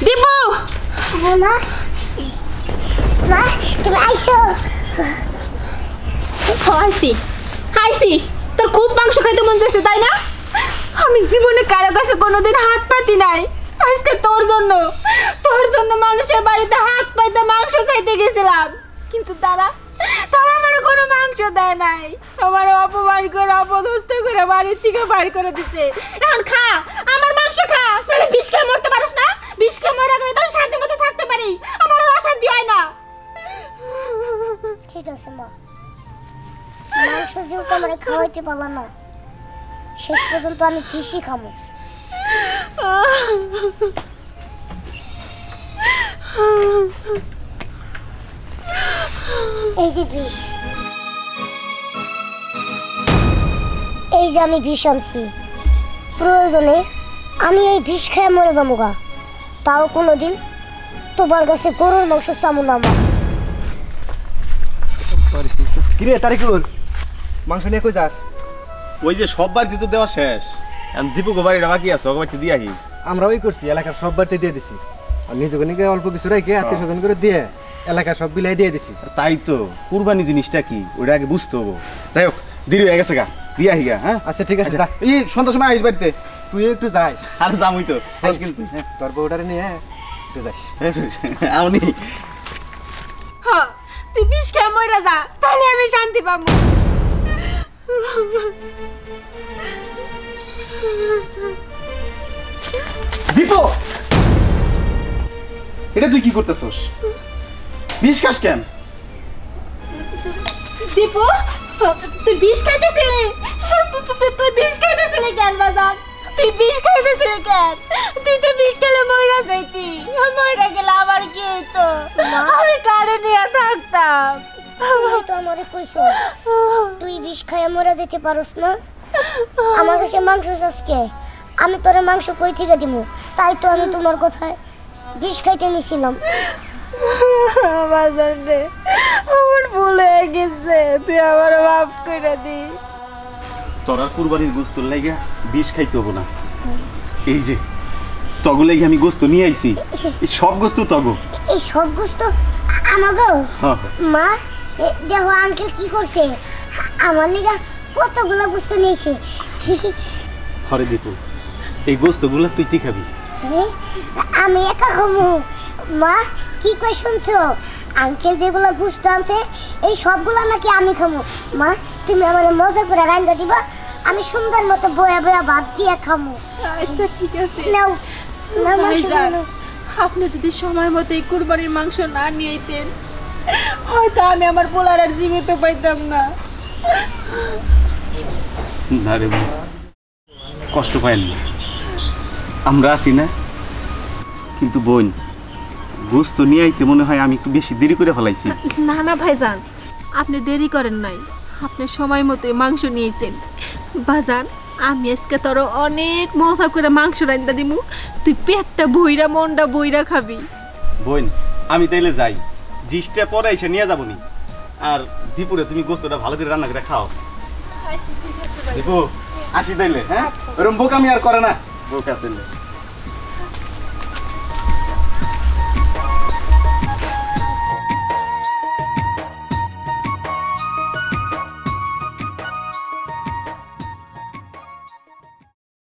দীপু মা মা তুমি আইছো আইসি আইসি তোর খুব মাংস খাইতে মন যাচ্ছে তাই না? আমি জীবনে কারো কাছে কোনোদিন হাত পাতি নাই, আজকে তোর জন্য মানুষের বাড়িতে হাত পাইতে মাংস চাইতে গেছিলাম, কিন্তু তারা আমার কোনো মাংস দেয় নাই, আমার অপমান করে অপদস্থ করে বাড়ির থেকে বাড়ি করে দিচ্ছে। এখন খা আমার মাংস খা, নাহলে বিষ খেয়ে মরতে পারিস না। বিষ খেয়ে মরে গেলে তোর শান্তি মতো থাকতে পারি, আমার অশান্তি হয় না। ঠিক আছে মা, মাংস যেহেতু আমার খাওয়াইতে পারলাম না, শেষ পর্যন্ত আমি ফিশই খাবো। এই যে বিষ, এই যে আমি বিষ আনছি, প্রয়োজনে আমি এই বিষ খেয়ে মরে যাবো গা, তাও কোনোদিন তোমার কাছে গরুর মাংস চামু না। মা কিরে তারিকুল, মাংস নিয়ে কই যাস? ওই যে সব বাড়িতে তো দেওয়া শেষ, দীপক বাড়িটা বাকি আছে, ওকে বাড়িতে দিয়ে আহি। আমরা ওই করছি, এলাকার সব বাড়িতে দিয়ে দিছি, আর নিজেকে নিয়ে অল্প কিছু রেখে আত্মীয় স্বজন করে দিয়ে এলাকার সব বিলাই দিয়ে দিছি। তাই তো, কুরবানি জিনিসটা কি ওটা আগে বুঝতে হবো। যাই হোক, দেরি হয়ে গেছে গা, দিয়ে আহি গা। হ্যাঁ আচ্ছা ঠিক আছে, এই সন্ধ্যার সময় আইস বাড়িতে। তুই একটু যাস। আর যামই তো, আইস কিন্তু। তোর বউটারে নিয়ে একটু যাস। আমনি হ্যাঁ, তুই বিষ খেয়ে মরে যা, তাহলে আমি শান্তি পাবো। দীপু, এটা তুই কি করতেছস? বিষ খাস কেন? দীপু, তুই বিষ খাইতেছিলি? তুই বিষ খাইতেছিলি কেন বাজার? তুই বিষ খাইতেছিলি কেন? তুই তো বিষ খেলে মরে যাইতি, মরে গেলে আবার কি হইতো? আমি কারে নিয়ে থাকতাম? তুই তো আমারে কইছো তুই বিষ খাইয়া মরে যেতে পারোস না, আমার কাছে মাংস চাষকে আমি তোরে মাংস কই থেকে দিব, তাই তো আমি তোমার কথায় বিষ খাইতে নিছিলাম। বাজার রে, আমার ভুল হয়ে গেছে, তুই আমার মাফ করে দিস। তোরা কুরবানির গোস্ত লাইগা বিষ খাইতে হবো না। এই যে তগো লাইগা আমি গোস্ত নিয়ে আইছি, এই সব গোস্ত তগো। এই সব গোস্ত আমাগো? হ্যাঁ। মা দেখো আঙ্কেল কি করছে, আমার লিগা কতগুলো গোস্ত নিয়েছে। হরে দীপু, এই গোস্তগুলো তুই কি খাবি? আমি একা খাবো? মা কি কই শুনছো, আঙ্কেল যেগুলো গোস্ত আনছে এই সবগুলো নাকি আমি খাবো। মা তুমি আমার মজা করে রান্না দিবা, আমি সুন্দর মতো বয়া বয়া ভাত দিয়ে খাবো। আচ্ছা ঠিক আছে, নাও নাও মাংস ভাইজান, নাও। আপনি যদি সময় মতো এই কুরবানির মাংস না নিয়েতেন, হয়তো আমি আমার পোলার আর জীবিত পাইতাম না। না রে বোন, কষ্ট পাইল না, আমরা আছি না। কিন্তু বোন, গোস্ত নিয়ে আইতে মনে হয় আমি একটু বেশি দেরি করে ফেলাইছি। না না ভাইজান, আপনি দেরি করেন নাই, আপনি সময় মতো মাংস নিয়েছেন। বাজান, আমি আজকে তোর অনেক মজা করে মাংস রান্না দিমু, তুই পেটটা বইরা মনটা বইরা খাবি। বোন আমি তাইলে যাই, ডিশটা পরে এসে নিয়ে যাবো নি। আর দীপুরে তুমি গোস্তটা ভালো করে রান্না করে খাও। দীপু আসি তাইলে। হ্যাঁ, ওরকম বোক আমি আর করে না, বোক আছে।